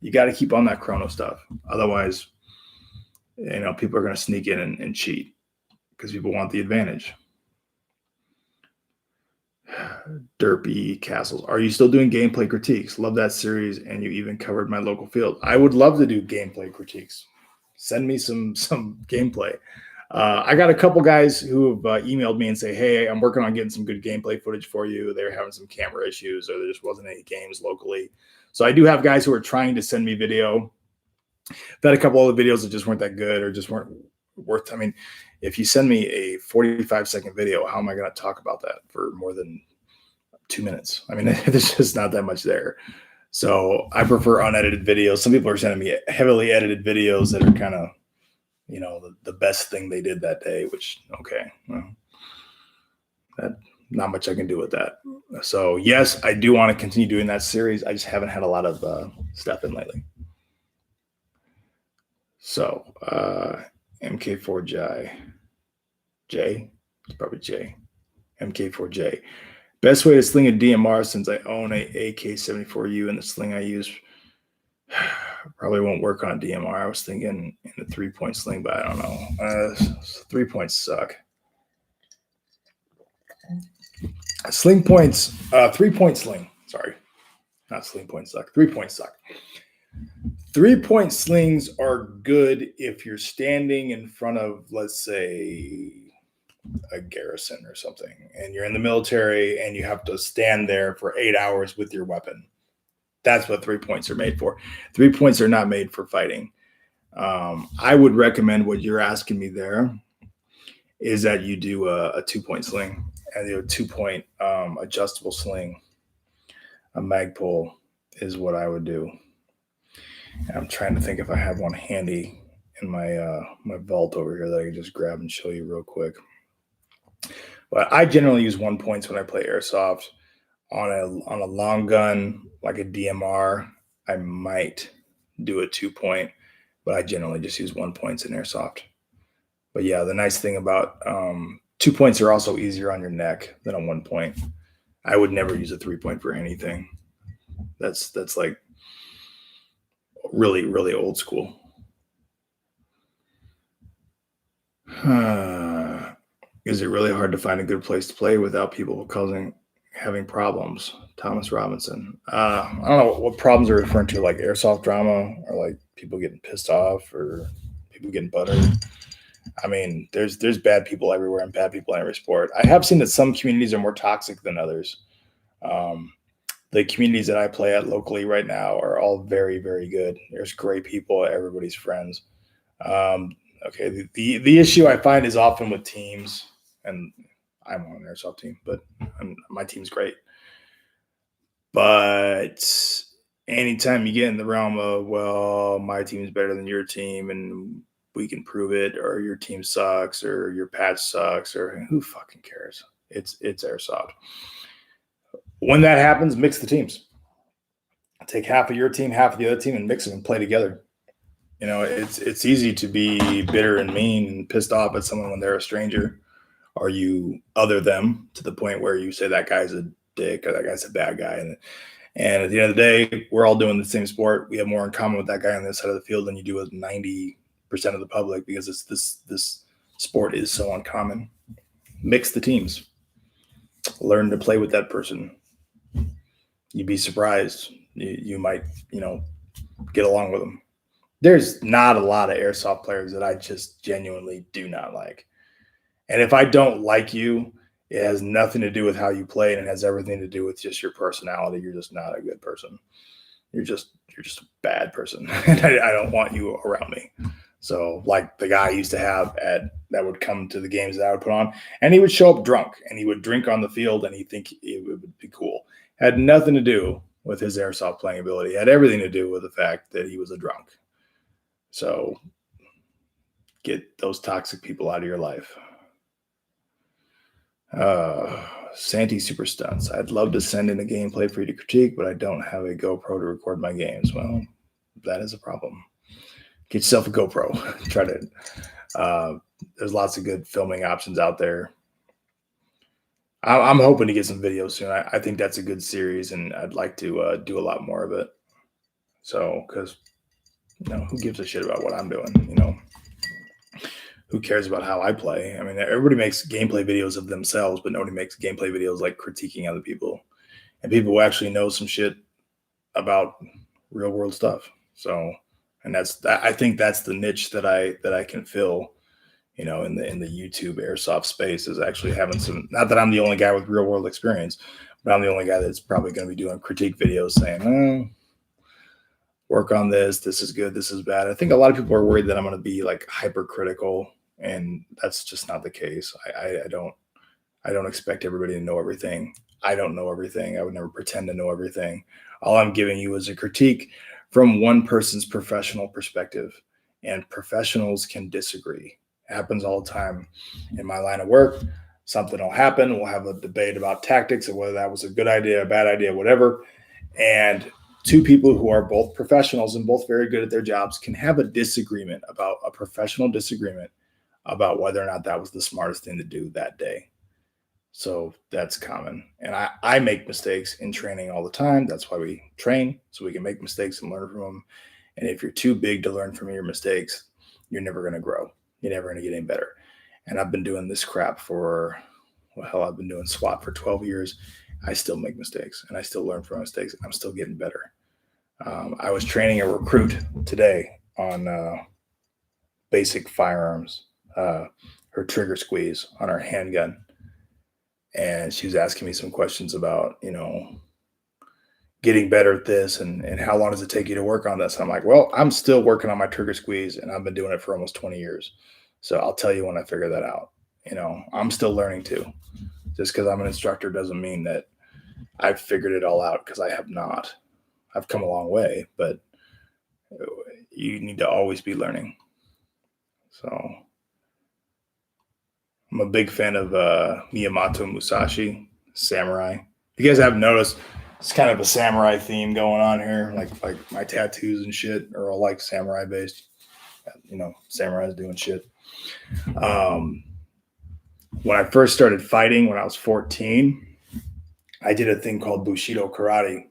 You got to keep on that chrono stuff. Otherwise, people are going to sneak in and cheat because people want the advantage. Derpy Castles. Are you still doing gameplay critiques? Love that series, and you even covered my local field. I would love to do gameplay critiques. Send me some gameplay. I got a couple guys who have emailed me and say, hey, I'm working on getting some good gameplay footage for you. They were having some camera issues or there just wasn't any games locally. So I do have guys who are trying to send me video. I've had a couple of the videos that just weren't that good or just weren't worth. I mean, if you send me a 45-second video, how am I going to talk about that for more than 2 minutes? I mean, there's just not that much there. So I prefer unedited videos. Some people are sending me heavily edited videos that are kind of, the best thing they did that day, which, okay, well, that not much I can do with that. So yes, I do want to continue doing that series. I just haven't had a lot of stuff in lately. So MK4J, it's probably J, MK4J. Best way to sling a DMR since I own a AK-74U and the sling I use probably won't work on a DMR. I was thinking in a 3-point sling, but I don't know. 3 points suck. Sling points, 3-point sling. Sorry, not sling points suck. 3 points suck. 3-point slings are good if you're standing in front of, let's say, a garrison or something, and you're in the military and you have to stand there for 8 hours with your weapon. That's what 3 points are made for. 3 points are not made for fighting. I would recommend what you're asking me there is that you do a 2-point sling and a 2-point adjustable sling. A mag pull is what I would do. And I'm trying to think if I have one handy in my my vault over here that I can just grab and show you real quick. But I generally use 1 points when I play airsoft. On a long gun like a DMR, I might do a 2-point, but I generally just use 1 points in airsoft. But yeah, the nice thing about 2 points are also easier on your neck than a 1 point. I would never use a 3-point for anything. That's like really, really old school. Is it really hard to find a good place to play without people having problems? Thomas Robinson. I don't know what problems are referring to, like airsoft drama or like people getting pissed off or people getting buttered. I mean, there's bad people everywhere and bad people in every sport. I have seen that some communities are more toxic than others. The communities that I play at locally right now are all very, very good. There's great people. Everybody's friends. Okay. The issue I find is often with teams, and I'm on an airsoft team, but my team's great. But anytime you get in the realm of, well, my team's better than your team and we can prove it, or your team sucks, or your patch sucks, or who fucking cares? It's airsoft. When that happens, mix the teams. Take half of your team, half of the other team, and mix them and play together. It's easy to be bitter and mean and pissed off at someone when they're a stranger, or you other them to the point where you say that guy's a dick or that guy's a bad guy. And at the end of the day, we're all doing the same sport. We have more in common with that guy on this side of the field than you do with 90% of the public, because it's this sport is so uncommon. Mix the teams. Learn to play with that person. You'd be surprised. You might, get along with them. There's not a lot of airsoft players that I just genuinely do not like. And if I don't like you, it has nothing to do with how you play, and it has everything to do with just your personality. You're just not a good person. You're just a bad person, and I don't want you around me. So, like the guy I used to have that would come to the games that I would put on, and he would show up drunk, and he would drink on the field, and he'd think it would be cool. Had nothing to do with his airsoft playing ability. It had everything to do with the fact that he was a drunk. So, get those toxic people out of your life. Santi Super Stunts. I'd love to send in a gameplay for you to critique, but I don't have a GoPro to record my games. Well, that is a problem. Get yourself a GoPro. Try to. There's lots of good filming options out there. I'm hoping to get some videos soon. I think that's a good series, and I'd like to do a lot more of it. So, because who gives a shit about what I'm doing? Who cares about how I play? I mean, everybody makes gameplay videos of themselves, but nobody makes gameplay videos like critiquing other people and people who actually know some shit about real world stuff. So, and I think that's the niche that I can fill, in the YouTube airsoft space, is actually having some, not that I'm the only guy with real world experience, but I'm the only guy that's probably going to be doing critique videos saying, work on this. This is good. This is bad. I think a lot of people are worried that I'm going to be like hypercritical, and that's just not the case. I don't expect everybody to know everything. I don't know everything. I would never pretend to know everything. All I'm giving you is a critique from one person's professional perspective, and professionals can disagree. It happens all the time in my line of work. Something will happen. We'll have a debate about tactics and whether that was a good idea, a bad idea, whatever. And two people who are both professionals and both very good at their jobs can have a disagreement, about a professional disagreement about whether or not that was the smartest thing to do that day. So that's common. And I make mistakes in training all the time. That's why we train, so we can make mistakes and learn from them. And if you're too big to learn from your mistakes, you're never going to grow. You're never going to get any better. And I've been doing this crap I've been doing SWAT for 12 years. I still make mistakes, and I still learn from mistakes. I'm still getting better. I was training a recruit today on basic firearms, her trigger squeeze on her handgun. And she was asking me some questions about, getting better at this and how long does it take you to work on this? And I'm like, well, I'm still working on my trigger squeeze, and I've been doing it for almost 20 years. So I'll tell you when I figure that out. I'm still learning too. Just because I'm an instructor doesn't mean that I've figured it all out, because I have not. I've come a long way, but you need to always be learning. So I'm a big fan of Miyamoto Musashi, samurai. If you guys haven't noticed, it's kind of a samurai theme going on here. Like my tattoos and shit are all like samurai based. Samurais doing shit. When I first started fighting when I was 14, I did a thing called Bushido Karate,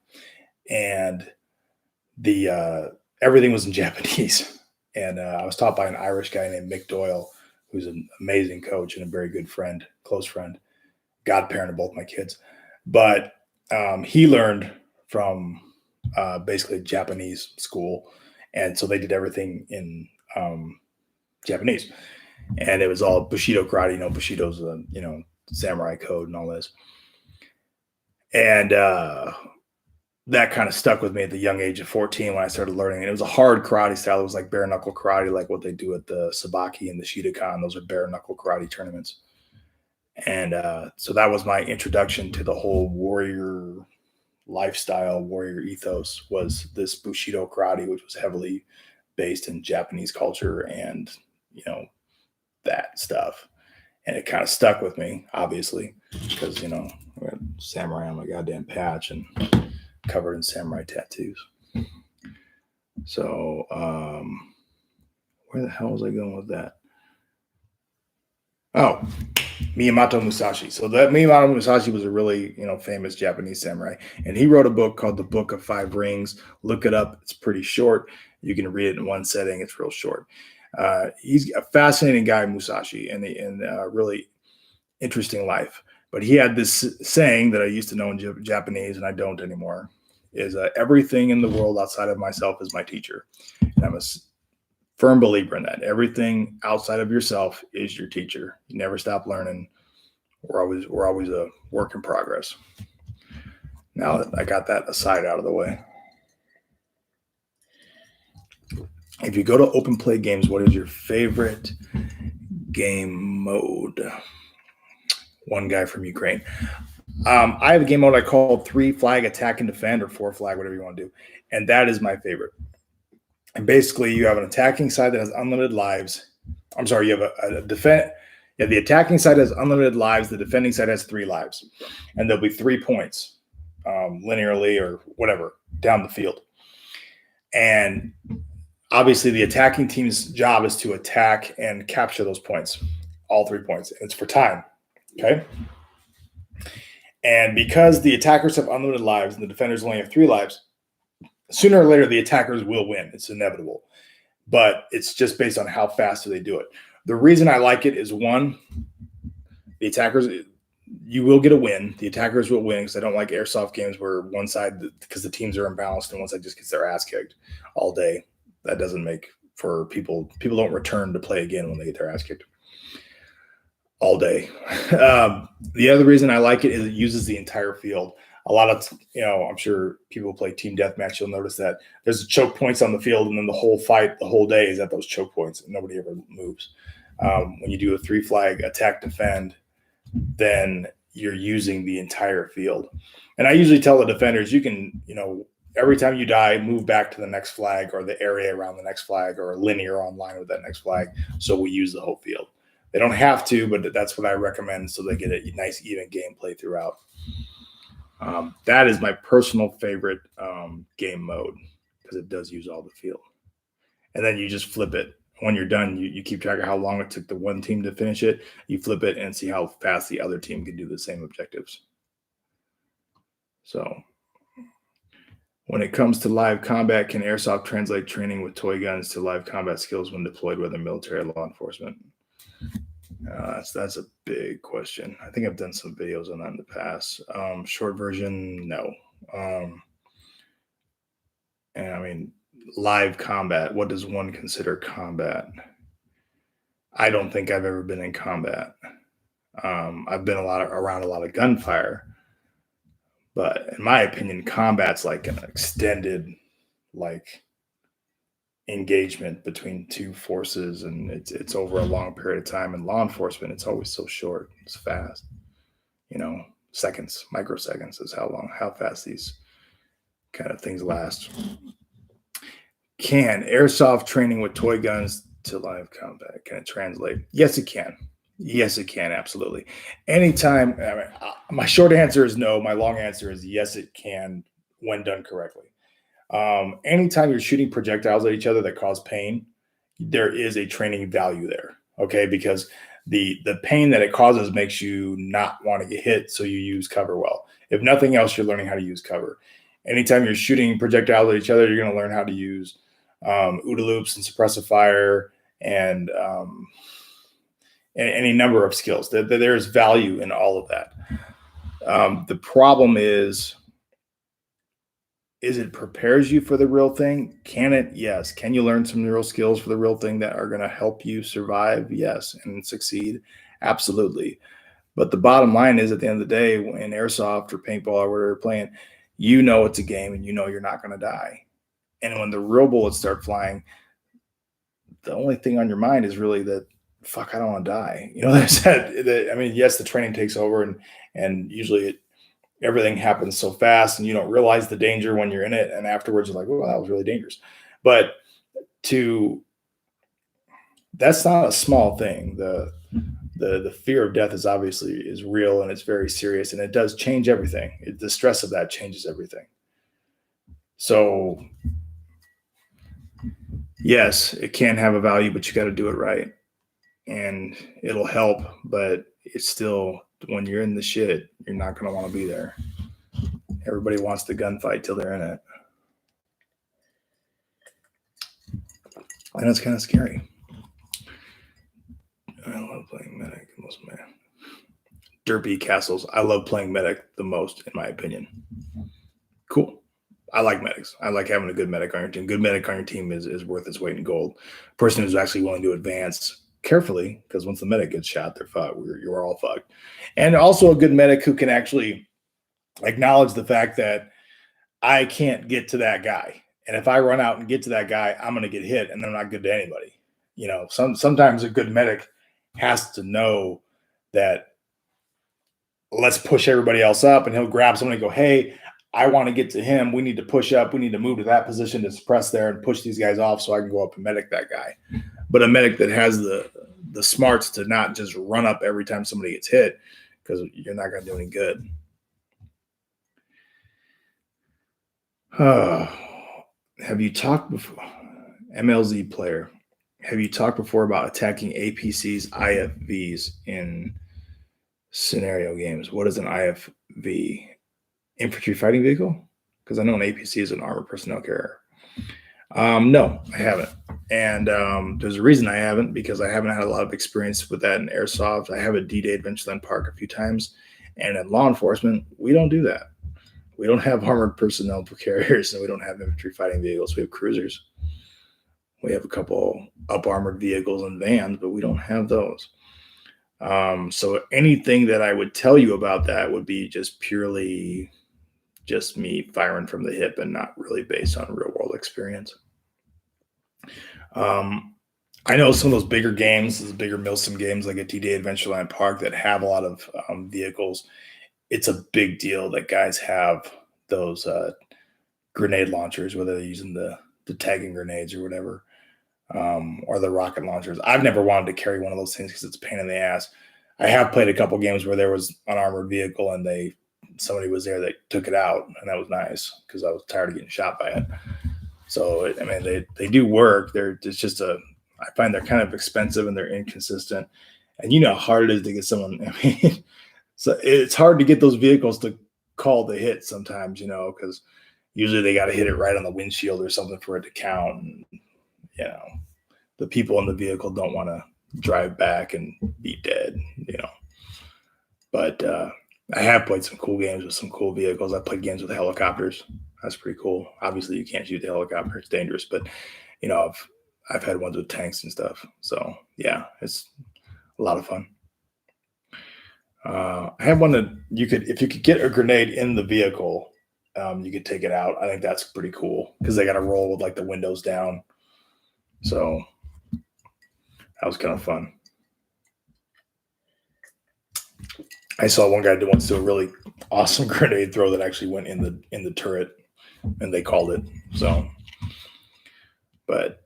and everything was in Japanese. And I was taught by an Irish guy named Mick Doyle, who's an amazing coach and a very good friend, close friend, godparent of both my kids. But he learned from basically Japanese school, and so they did everything in Japanese, and it was all Bushido karate. Bushido's samurai code and all this, and that kind of stuck with me at the young age of 14 when I started learning. And it was a hard karate style. It was like bare knuckle karate, like what they do at the Sabaki and the Shidokan. Those are bare knuckle karate tournaments. And so that was my introduction to the whole warrior lifestyle, warrior ethos, was this Bushido karate, which was heavily based in Japanese culture and, that stuff. And it kind of stuck with me, obviously, because, I got samurai on my goddamn patch and covered in samurai tattoos. So where the hell was I going with that? Oh, Miyamoto Musashi. So that Miyamoto Musashi was a really, famous Japanese samurai. And he wrote a book called The Book of Five Rings. Look it up. It's pretty short. You can read it in one setting. It's real short. He's a fascinating guy, Musashi, and a really interesting life. But he had this saying that I used to know in Japanese, and I don't anymore, is everything in the world outside of myself is my teacher. And I'm a firm believer in that. Everything outside of yourself is your teacher. You never stop learning. We're always a work in progress. Now that I got that aside out of the way. If you go to open play games, what is your favorite game mode? One guy from Ukraine. I have a game mode I call 3 flag attack and defend, or 4 flag, whatever you want to do. And that is my favorite. And basically you have an attacking side that has unlimited lives. I'm sorry, you have a defense. Yeah, the attacking side has unlimited lives. The defending side has 3 lives. And there'll be 3 points linearly or whatever down the field. And obviously the attacking team's job is to attack and capture those points, all 3 points. And it's for time. Okay. And because the attackers have unlimited lives and the defenders only have 3 lives, sooner or later the attackers will win. It's inevitable. But it's just based on how fast do they do it. The reason I like it is, one, the attackers, you will get a win. The attackers will win, because I don't like airsoft games where one side, because the teams are imbalanced and one side just gets their ass kicked all day. That doesn't make for people. People don't return to play again when they get their ass kicked all day. The other reason I like it is it uses the entire field. A lot of, I'm sure people play team deathmatch. You'll notice that there's choke points on the field, and then the whole fight, the whole day is at those choke points, and nobody ever moves. When you do a 3 flag attack defend, then you're using the entire field. And I usually tell the defenders, you can, every time you die, move back to the next flag or the area around the next flag, or linear online with that next flag. So we use the whole field. They don't have to, but that's what I recommend, so they get a nice even gameplay throughout. That is my personal favorite game mode, because it does use all the field. And then you just flip it. When you're done, you keep track of how long it took the one team to finish it. You flip it and see how fast the other team can do the same objectives. So when it comes to live combat, can Airsoft translate training with toy guns to live combat skills when deployed, whether military or law enforcement? That's a big question. I think I've done some videos on that in the past. Short version, no. And I mean, live combat, what does one consider combat? I don't think I've ever been in combat. I've been around a lot of gunfire, but in my opinion, combat's like an extended engagement between 2 forces, and it's over a long period of time. In law enforcement, it's always so short. It's fast, seconds, microseconds is how fast these kind of things last. Can airsoft training with toy guns to live combat, can it translate? Yes, it can. Yes, it can. Absolutely. Anytime. My short answer is no. My long answer is yes, it can, when done correctly. Anytime you're shooting projectiles at each other that cause pain, there is a training value there. Okay. Because the pain that it causes makes you not want to get hit. So you use cover well. If nothing else, you're learning how to use cover. Anytime you're shooting projectiles at each other, you're going to learn how to use OODA loops and suppressive fire and any number of skills. There's value in all of that. The problem is it prepares you for the real thing? Can it? Yes. Can you learn some real skills for the real thing that are going to help you survive? Yes. And succeed? Absolutely. But the bottom line is, at the end of the day, in airsoft or paintball or whatever you're playing, it's a game, and you're not going to die. And when the real bullets start flying, the only thing on your mind is really that, fuck, I don't want to die. Yes, the training takes over, and usually everything happens so fast, and you don't realize the danger when you're in it. And afterwards, you're like, well, that was really dangerous. But that's not a small thing. The fear of death is real, and it's very serious, and it does change everything. The stress of that changes everything. So yes, it can have a value, but you got to do it right, and it'll help. But it's still, when you're in the shit, you're not going to want to be there. Everybody wants the gunfight till they're in it. And it's kind of scary. I love playing medic the most, man. Derpy castles. I love playing medic the most, in my opinion. Cool. I like medics. I like having a good medic on your team. Good medic on your team is worth its weight in gold. Person who's actually willing to advance carefully, because once the medic gets shot, they're fucked. You're all fucked. And also a good medic who can actually acknowledge the fact that I can't get to that guy. And if I run out and get to that guy, I'm going to get hit, and I'm not good to anybody. You know, sometimes a good medic has to know that let's push everybody else up, and he'll grab someone and go, hey, I want to get to him. We need to push up. We need to move to that position to suppress there and push these guys off so I can go up and medic that guy. But a medic that has the smarts to not just run up every time somebody gets hit, because you're not going to do any good. Have you talked before, MLZ player, have you talked before about attacking APCs, IFVs in scenario games? What is an IFV? Infantry fighting vehicle? Because I know an APC is an armored personnel carrier. No, I haven't. And there's a reason I haven't, because I haven't had a lot of experience with that in Airsoft. I have a D-Day Adventureland Park a few times. And in law enforcement, we don't do that. We don't have armored personnel carriers, and we don't have infantry fighting vehicles. We have cruisers. We have a couple up-armored vehicles and vans, but we don't have those. So anything that I would tell you about that would be just purely just me firing from the hip and not really based on real-world experience. I know some of those bigger games, those bigger Milsim games like a D-Day Adventureland Park that have a lot of vehicles, it's a big deal that guys have those grenade launchers, whether they're using the tagging grenades or whatever, or the rocket launchers. I've never wanted to carry one of those things because it's a pain in the ass. I have played a couple games where there was an armored vehicle and somebody was there that took it out, and that was nice because I was tired of getting shot by it. So, I mean, they do work. It's just I find they're kind of expensive and they're inconsistent. And you know how hard it is to get someone, I mean, so it's hard to get those vehicles to call the hit sometimes, you know, because usually they got to hit it right on the windshield or something for it to count. And, you know, the people in the vehicle don't want to drive back and be dead, you know. But I have played some cool games with some cool vehicles. I played games with helicopters. That's pretty cool. Obviously, you can't shoot the helicopter. It's dangerous. But, you know, I've had ones with tanks and stuff. So, yeah, it's a lot of fun. I have one that if you could get a grenade in the vehicle, you could take it out. I think that's pretty cool because they got to roll with like the windows down. So that was kind of fun. I saw one guy once do a really awesome grenade throw that actually went in the turret, and they called it. So, but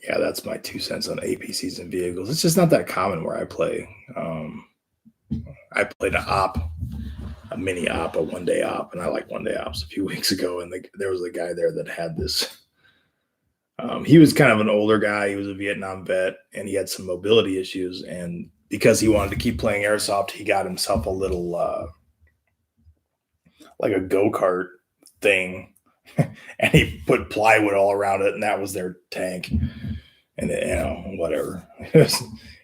yeah, that's my 2 cents on APCs and vehicles. It's just not that common where I play. I played a mini op, a one-day op, and I like one-day ops a few weeks ago, and there was a guy there that had this. He was kind of an older guy. He was a Vietnam vet, and he had some mobility issues. And because he wanted to keep playing Airsoft, he got himself a little, like a go-kart thing, and he put plywood all around it, and that was their tank. And, you know, whatever.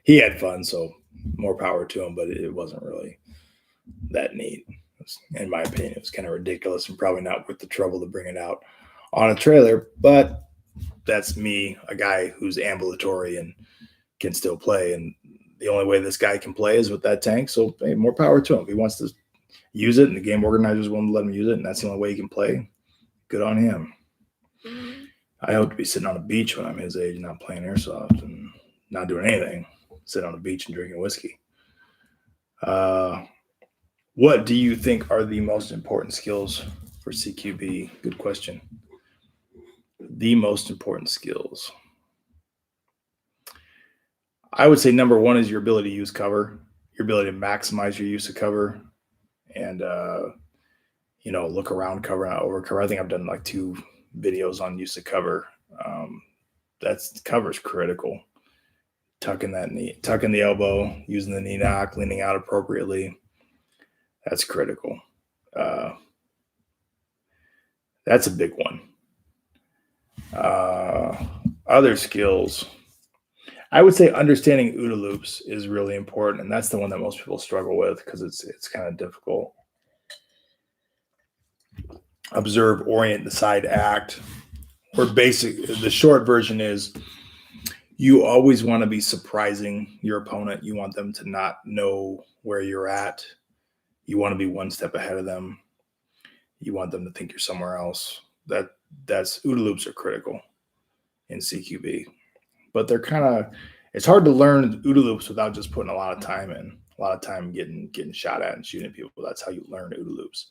He had fun, so more power to him, but it wasn't really that neat. In my opinion, it was kind of ridiculous and probably not worth the trouble to bring it out on a trailer, but that's me, a guy who's ambulatory and can still play. And the only way this guy can play is with that tank. So hey, more power to him. If he wants to use it and the game organizers want to let him use it, and that's the only way he can play, good on him. I hope to be sitting on a beach when I'm his age, not playing Airsoft and not doing anything. Sit on the beach and drinking whiskey. What do you think are the most important skills for CQB? Good question. The most important skills. I would say number one is your ability to use cover, your ability to maximize your use of cover, and you know, look around cover, not over cover. I think I've done like 2 videos on use of cover. Cover is critical. Tucking the elbow, using the knee knock, leaning out appropriately. That's critical. That's a big one. Other skills, I would say understanding OODA loops is really important, and that's the one that most people struggle with because it's kind of difficult. observe, orient, decide, act. Or the short version is you always want to be surprising your opponent. You want them to not know where you're at. You want to be one step ahead of them. You want them to think you're somewhere else. That's OODA loops are critical in CQB, but they're it's hard to learn OODA loops without just putting a lot of time in, a lot of time getting shot at and shooting people. That's how you learn OODA loops.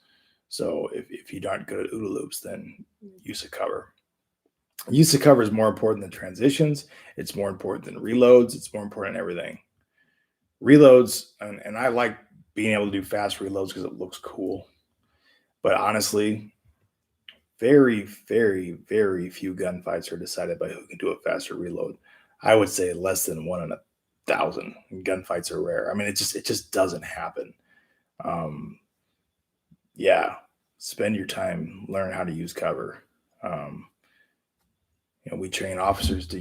So if you aren't good at OODA loops, then use of cover. Use of cover is more important than transitions. It's more important than reloads. It's more important than everything. Reloads, and I like being able to do fast reloads because it looks cool. But honestly, very, very, very few gunfights are decided by who can do a faster reload. I would say less than 1 in 1,000. Gunfights are rare. I mean, it just doesn't happen. Yeah, spend your time, learn how to use cover. We train officers to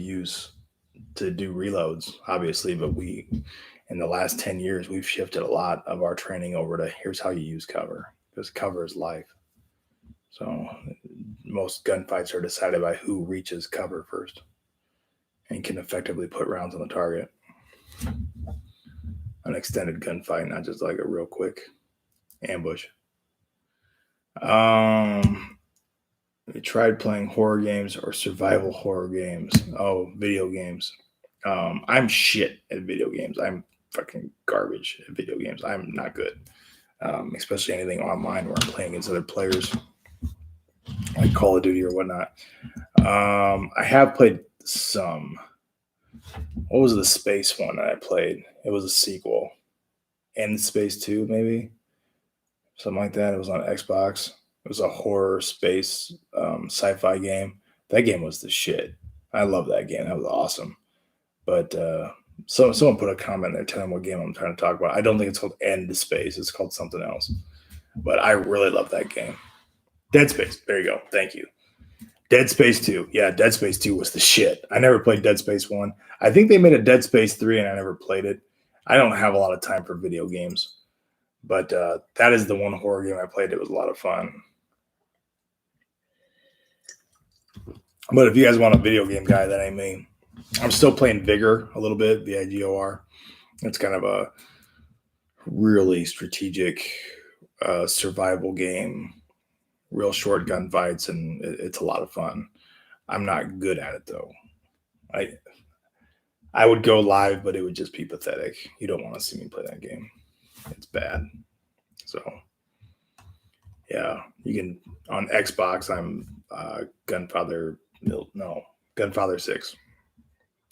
do reloads, obviously, but in the last 10 years, we've shifted a lot of our training over to here's how you use cover, because cover is life. So most gunfights are decided by who reaches cover first and can effectively put rounds on the target. An extended gunfight, not just like a real quick ambush. We tried playing horror games or survival horror games. Oh, video games. I'm shit at video games. I'm fucking garbage at video games. I'm not good, especially anything online where I'm playing against other players, like Call of Duty or whatnot. I have played some. What was the space one that I played? It was a sequel. End Space 2, maybe? Something like that. It was on Xbox. It was a horror space sci-fi game. That game was the shit. I love that game. That was awesome. But someone put a comment there telling what game I'm trying to talk about. I don't think it's called End Space. It's called something else. But I really love that game. Dead Space. There you go. Thank you. Dead Space 2. Yeah, Dead Space 2 was the shit. I never played Dead Space 1. I think they made a Dead Space 3 and I never played it. I don't have a lot of time for video games. But that is the one horror game I played. It was a lot of fun. But if you guys want a video game guy, that ain't me. I'm still playing Vigor a little bit, VIGOR. It's kind of a really strategic survival game, real short gunfights, and it's a lot of fun. I'm not good at it, though. I would go live, but it would just be pathetic. You don't want to see me play that game. It's bad. So, yeah, you can, on Xbox, I'm Gunfather 6.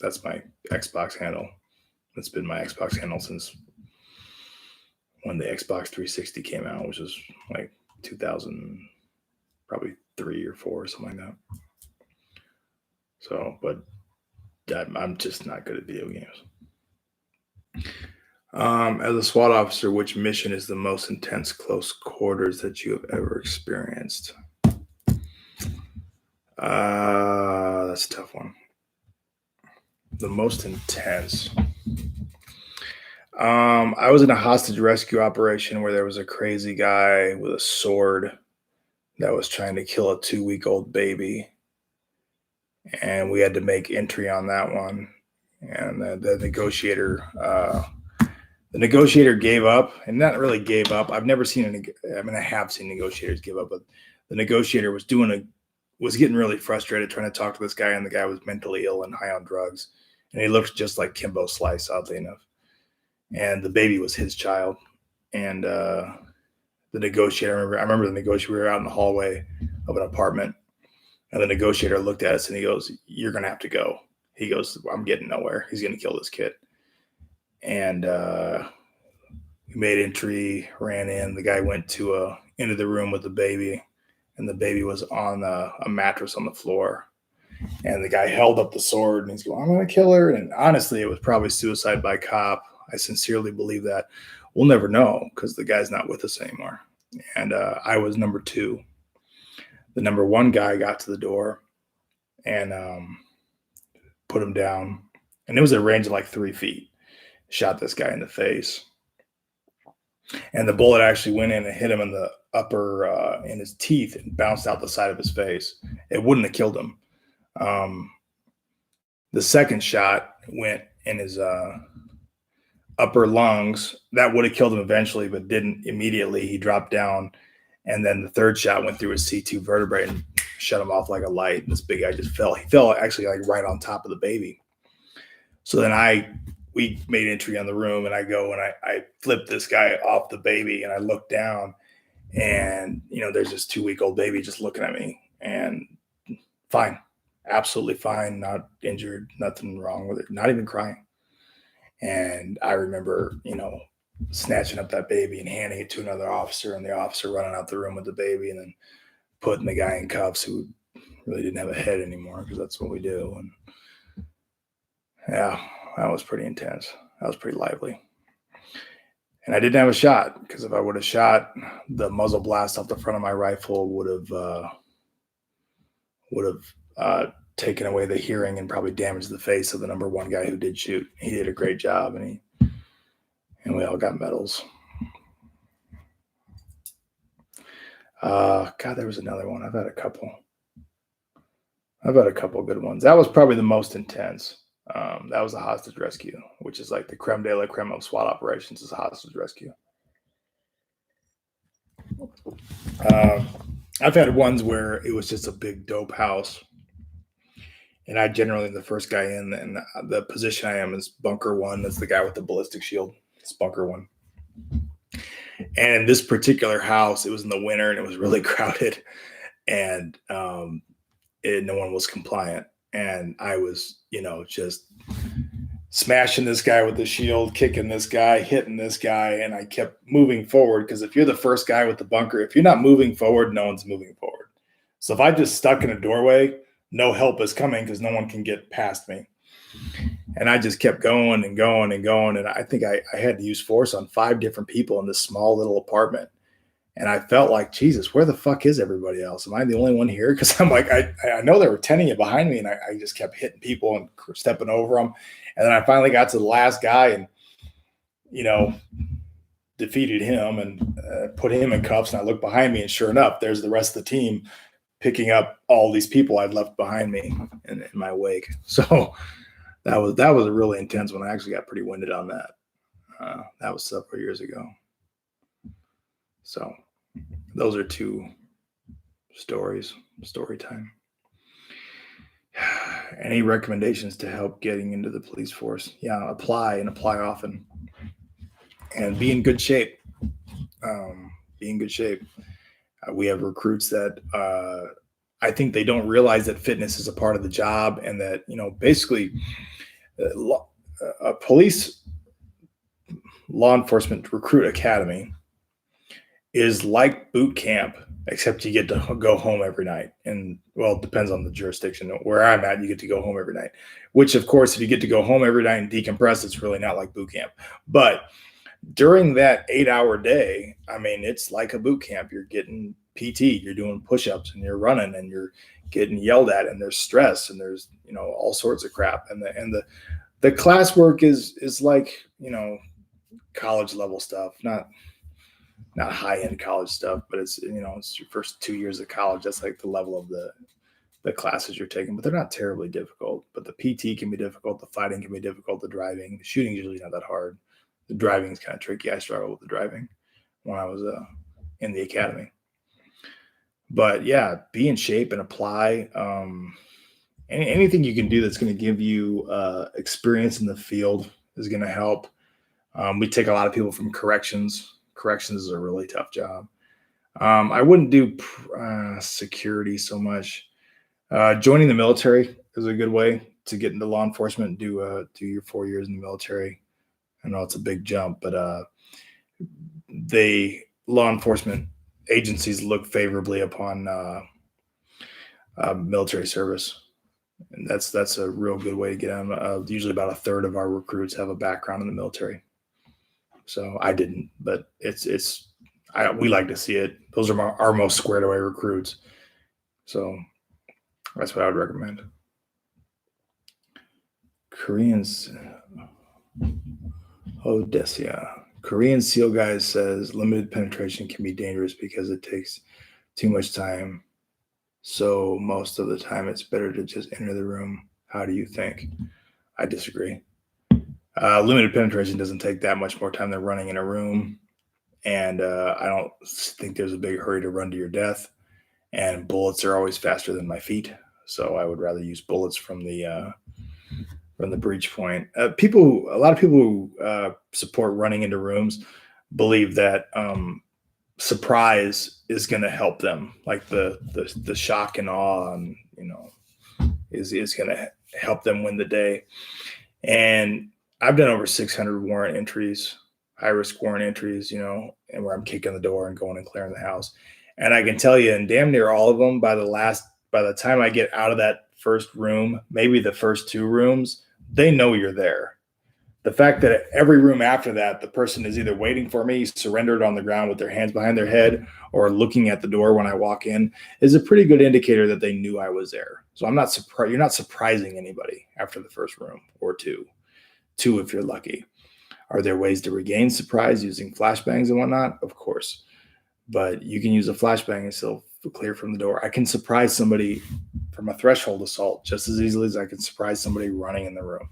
That's my Xbox handle. That's been my Xbox handle since when the Xbox 360 came out, which was like 2000, probably 3 or 4 or something like that. So, but I'm just not good at video games. As a SWAT officer, which mission is the most intense close quarters that you have ever experienced? That's a tough one. The most intense. I was in a hostage rescue operation where there was a crazy guy with a sword that was trying to kill a 2-week-old baby. And we had to make entry on that one. And the negotiator gave up, and not really gave up. I've never seen I have seen negotiators give up, but the negotiator was getting really frustrated trying to talk to this guy, and the guy was mentally ill and high on drugs. And he looked just like Kimbo Slice, oddly enough. And the baby was his child. And the negotiator, I remember the negotiator, we were out in the hallway of an apartment, and the negotiator looked at us and he goes, "You're going to have to go." He goes, "I'm getting nowhere. He's going to kill this kid." And we made entry, ran in. The guy went into the room with the baby, and the baby was on a mattress on the floor. And the guy held up the sword and he's going, "I'm going to kill her." And honestly, it was probably suicide by cop. I sincerely believe that. We'll never know because the guy's not with us anymore. And I was number 2. The number 1 guy got to the door and put him down. And it was a range of like 3 feet. Shot this guy in the face. And the bullet actually went in and hit him upper in his teeth and bounced out the side of his face. It wouldn't have killed him. The second shot went in his upper lungs. That would have killed him eventually, but didn't immediately. He dropped down. And then the third shot went through his C2 vertebrae and shut him off like a light. And this big guy just fell. He fell actually like right on top of the baby. So then we made entry on the room, and I go and I flip this guy off the baby, and I look down, and there's this 2-week-old baby just looking at me, and fine, absolutely fine, not injured, nothing wrong with it, not even crying. And I remember, snatching up that baby and handing it to another officer, and the officer running out the room with the baby, and then putting the guy in cuffs who really didn't have a head anymore, because that's what we do. And yeah, that was pretty intense. That was pretty lively. And I didn't have a shot, because if I would have shot, the muzzle blast off the front of my rifle would have taken away the hearing and probably damaged the face of the number one guy who did shoot. He did a great job, and we all got medals. God, there was another one. I've had a couple good ones. That was probably the most intense. That was a hostage rescue, which is like the creme de la creme of SWAT operations, is a hostage rescue. I've had ones where it was just a big dope house, and I generally am the first guy in, and the position I am is bunker one. That's the guy with the ballistic shield. It's bunker one. And in this particular house, it was in the winter, and it was really crowded, and no one was compliant. And I was, just smashing this guy with the shield, kicking this guy, hitting this guy, and I kept moving forward, because if you're the first guy with the bunker, if you're not moving forward, no one's moving forward. So if I just stuck in a doorway, no help is coming, because no one can get past me. And I just kept going and going and going, and I think I had to use force on 5 different people in this small little apartment. And I felt like, Jesus, where the fuck is everybody else? Am I the only one here? Because I'm like, I know there were 10 of you behind me, and I just kept hitting people and stepping over them. And then I finally got to the last guy and, defeated him and put him in cuffs. And I looked behind me, and sure enough, there's the rest of the team picking up all these people I'd left behind me in my wake. So that was a really intense one. I actually got pretty winded on that. That was several years ago. So those are 2 story time. Any recommendations to help getting into the police force? Yeah, apply often, and be in good shape. We have recruits that I think they don't realize that fitness is a part of the job, and that, basically a police law enforcement recruit academy is like boot camp, except you get to go home every night. And well, it depends on the jurisdiction. Where I'm at, you get to go home every night, which of course, if you get to go home every night and decompress, it's really not like boot camp. But during that 8-hour day, I mean, it's like a boot camp. You're getting PT, you're doing push-ups, and you're running, and you're getting yelled at, and there's stress, and there's, all sorts of crap. And the classwork is like, college level stuff, not high-end college stuff, but it's, it's your first 2 years of college. That's like the level of the classes you're taking, but they're not terribly difficult. But the PT can be difficult. The fighting can be difficult. The driving, the shooting is usually not that hard. The driving is kind of tricky. I struggled with the driving when I was in the academy. But yeah, be in shape and apply. Anything you can do that's going to give you experience in the field is going to help. We take a lot of people from corrections. Corrections is a really tough job. I wouldn't do security so much. Joining the military is a good way to get into law enforcement. Do your 4 years in the military. I know it's a big jump, but law enforcement agencies look favorably upon military service, and that's a real good way to get them. Usually, about a third of our recruits have a background in the military. So I didn't, but we like to see it. Those are our most squared away recruits. So that's what I would recommend. Koreans, Odessa, Korean SEAL guy says limited penetration can be dangerous because it takes too much time. So most of the time, it's better to just enter the room. How do you think? I disagree. Limited penetration doesn't take that much more time than running in a room. And I don't think there's a big hurry to run to your death. And bullets are always faster than my feet. So I would rather use bullets from the breach point. A lot of people who support running into rooms believe that surprise is going to help them, like the shock and awe, and is going to help them win the day. And I've done over 600 warrant entries, high risk warrant entries, and where I'm kicking the door and going and clearing the house. And I can tell you, in damn near all of them, by the time I get out of that first room, maybe the first two rooms, they know you're there. The fact that every room after that, the person is either waiting for me, surrendered on the ground with their hands behind their head, or looking at the door when I walk in, is a pretty good indicator that they knew I was there. So I'm not surprised. You're not surprising anybody after the first room or two if you're lucky. Are there ways to regain surprise using flashbangs and whatnot? Of course. But you can use a flashbang and still clear from the door. I can surprise somebody from a threshold assault just as easily as I can surprise somebody running in the room.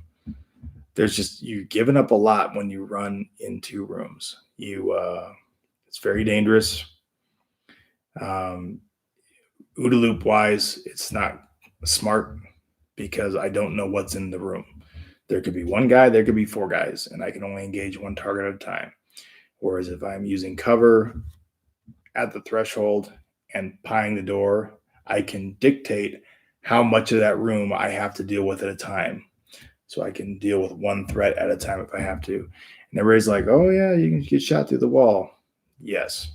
You're giving up a lot when you run into rooms. It's very dangerous. OODA loop wise, it's not smart because I don't know what's in the room. There could be one guy, there could be four guys, and I can only engage one target at a time. Whereas if I'm using cover at the threshold and pieing the door, I can dictate how much of that room I have to deal with at a time. So I can deal with one threat at a time if I have to. And everybody's like, oh yeah, you can get shot through the wall. Yes.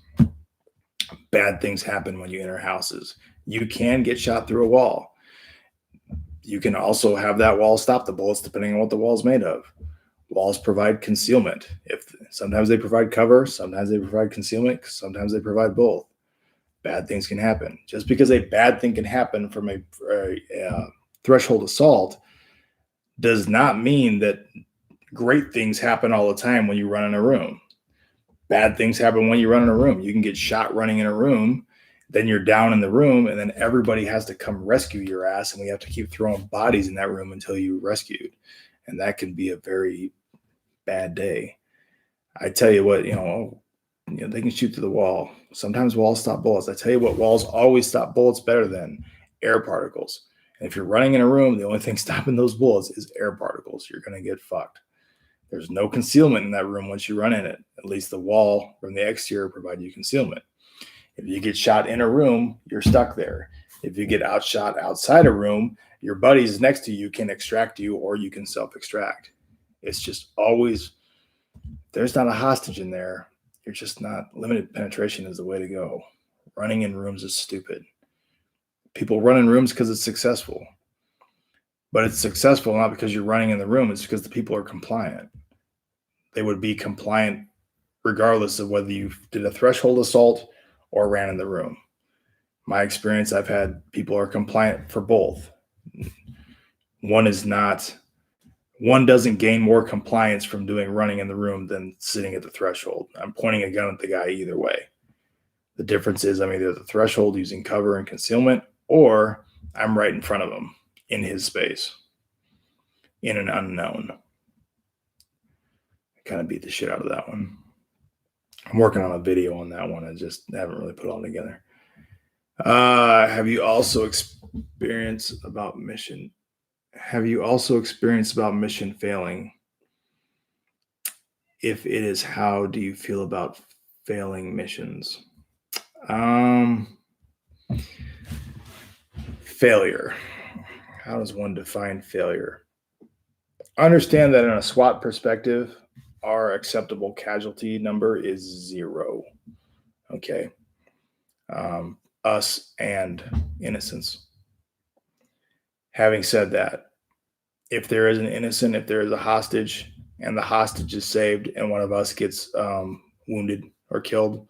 Bad things happen when you enter houses. You can get shot through a wall. You can also have that wall stop the bullets depending on what the wall's made of. Walls provide concealment. Sometimes they provide cover, sometimes they provide concealment, sometimes they provide both. Bad things can happen. Just because a bad thing can happen from a threshold assault does not mean that great things happen all the time when you run in a room. Bad things happen when you run in a room. You can get shot running in a room, then you're down in the room, and then everybody has to come rescue your ass, and we have to keep throwing bodies in that room until you're rescued. And that can be a very bad day. I tell you what, they can shoot through the wall. Sometimes walls stop bullets. I tell you what, walls always stop bullets better than air particles. And if you're running in a room, the only thing stopping those bullets is air particles. You're going to get fucked. There's no concealment in that room once you run in it. At least the wall from the exterior provides you concealment. If you get shot in a room, you're stuck there. If you get outshot outside a room, your buddies next to you can extract you, or you can self-extract. It's just always, there's not a hostage in there. You're just not, limited penetration is the way to go. Running in rooms is stupid. People run in rooms because it's successful. But it's successful not because you're running in the room, it's because the people are compliant. They would be compliant regardless of whether you did a threshold assault or ran in the room. My experience, I've had people are compliant for both. One doesn't gain more compliance from doing running in the room than sitting at the threshold. I'm pointing a gun at the guy either way. The difference is I'm either at the threshold using cover and concealment, or I'm right in front of him in his space, in an unknown. I kind of beat the shit out of that one. I'm working on a video on that one. I just haven't really put it all together. Have you also experienced about mission failing? If it is, how do you feel about failing missions? Failure. How does one define failure? Understand that in a SWAT perspective, our acceptable casualty number is 0. Okay. Us and innocents. Having said that, if there is an innocent, if there is a hostage and the hostage is saved and one of us gets wounded or killed,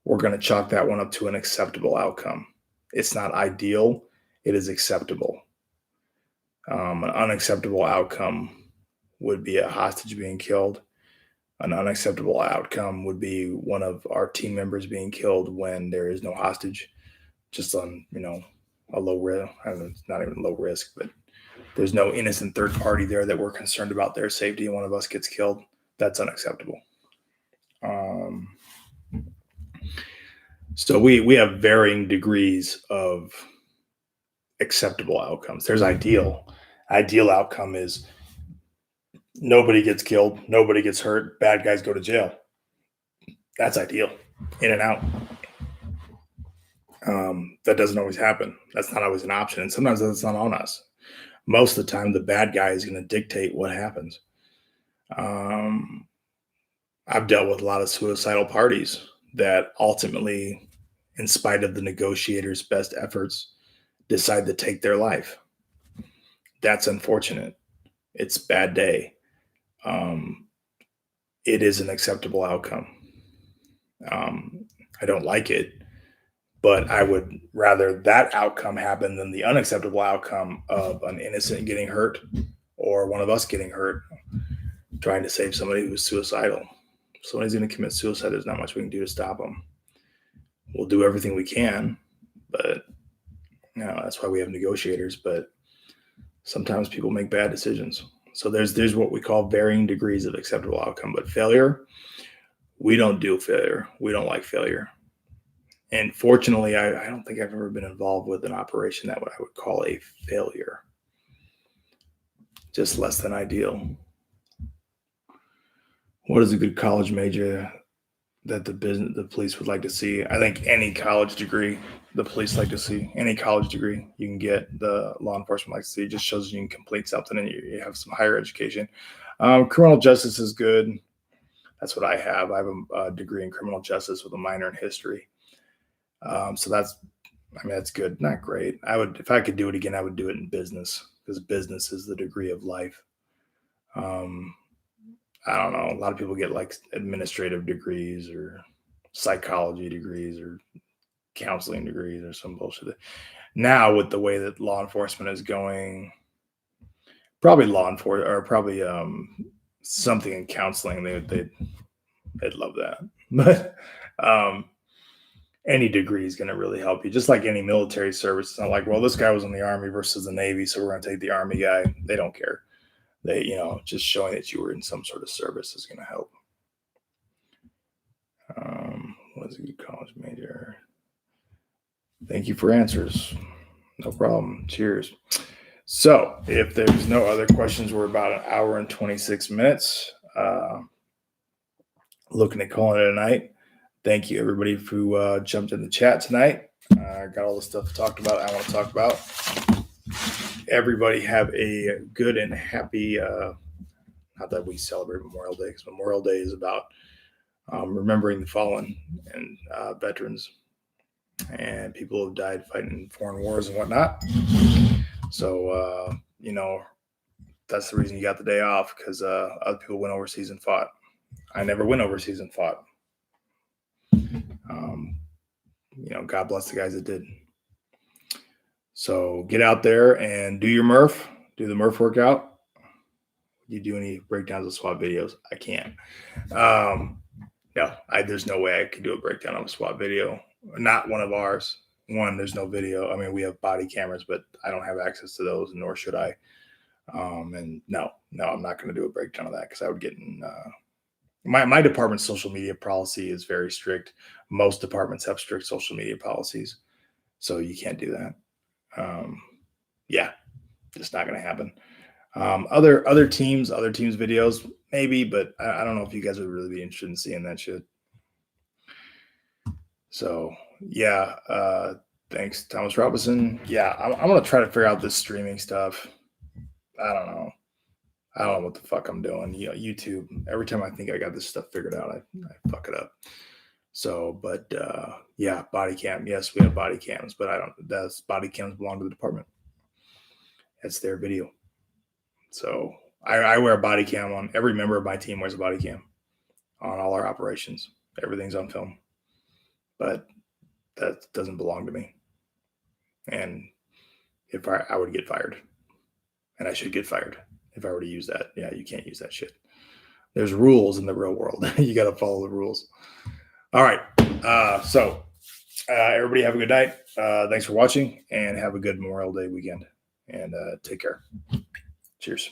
we're going to chalk that one up to an acceptable outcome. It's not ideal. It is acceptable. An unacceptable outcome would be a hostage being killed. An unacceptable outcome would be one of our team members being killed when there is no hostage, just on, a low risk. I don't know, it's not even low risk, but there's no innocent third party there that we're concerned about their safety and one of us gets killed. That's unacceptable. So we have varying degrees of acceptable outcomes. There's ideal. Ideal outcome is nobody gets killed, nobody gets hurt, bad guys go to jail. That's ideal. In and out. That doesn't always happen. That's not always an option. And sometimes that's not on us. Most of the time, the bad guy is going to dictate what happens. I've dealt with a lot of suicidal parties that ultimately, in spite of the negotiator's best efforts, decide to take their life. That's unfortunate. It's a bad day. It is an acceptable outcome. I don't like it, but I would rather that outcome happen than the unacceptable outcome of an innocent getting hurt or one of us getting hurt trying to save somebody who's suicidal. If somebody's going to commit suicide, there's not much we can do to stop them. We'll do everything we can, but that's why we have negotiators. But sometimes people make bad decisions. So there's what we call varying degrees of acceptable outcome. But failure, we don't do failure. We don't like failure. And fortunately, I don't think I've ever been involved with an operation that I would call a failure. Just less than ideal. What is a good college major that the police would like to see? I think any college degree the police like to see, any college degree you can get, the law enforcement likes to see. It just shows you can complete something and you have some higher education. Criminal justice is good. That's what I have. I have a degree in criminal justice with a minor in history. So that's good. Not great. If I could do it again, I would do it in business, because business is the degree of life. I don't know. A lot of people get like administrative degrees or psychology degrees or counseling degrees or some bullshit. Now, with the way that law enforcement is going, probably law enforcement or probably something in counseling, they'd love that. But any degree is going to really help you. Just like any military service, it's not like, well, this guy was in the Army versus the Navy, so we're going to take the Army guy. They don't care. They, just showing that you were in some sort of service is going to help. What is a good college major? Thank you for answers. No problem. Cheers. So if there's no other questions, we're about 1 hour and 26 minutes. Looking at calling it a night. Thank you, everybody, who jumped in the chat tonight. Got all the stuff talked about I want to talk about. Everybody have a good and happy, not that we celebrate Memorial Day, because Memorial Day is about remembering the fallen and veterans and people who have died fighting foreign wars and whatnot. So, that's the reason you got the day off, because other people went overseas and fought. I never went overseas and fought. God bless the guys that did. So get out there and do your Murph. Do the Murph workout. You do any breakdowns of SWAT videos? I can't. No, there's no way I could do a breakdown of a SWAT video. Not one of ours. One, there's no video. I mean, we have body cameras, but I don't have access to those, nor should I. And no, I'm not going to do a breakdown of that, because I would get in. My department's social media policy is very strict. Most departments have strict social media policies, so you can't do that. Just not going to happen. Other teams videos, maybe, but I don't know if you guys would really be interested in seeing that shit. So thanks, Thomas Robinson. I'm going to try to figure out this streaming stuff. I don't know what the fuck I'm doing. YouTube, every time I think I got this stuff figured out, I fuck it up. So, but body cam. Yes, we have body cams, but those body cams belong to the department. That's their video. So I wear a body cam on. Every member of my team wears a body cam on all our operations. Everything's on film, but that doesn't belong to me. And if I would get fired, and I should get fired if I were to use that. Yeah, you can't use that shit. There's rules in the real world. You got to follow the rules. All right. Everybody have a good night. Thanks for watching, and have a good Memorial Day weekend. And take care. Cheers.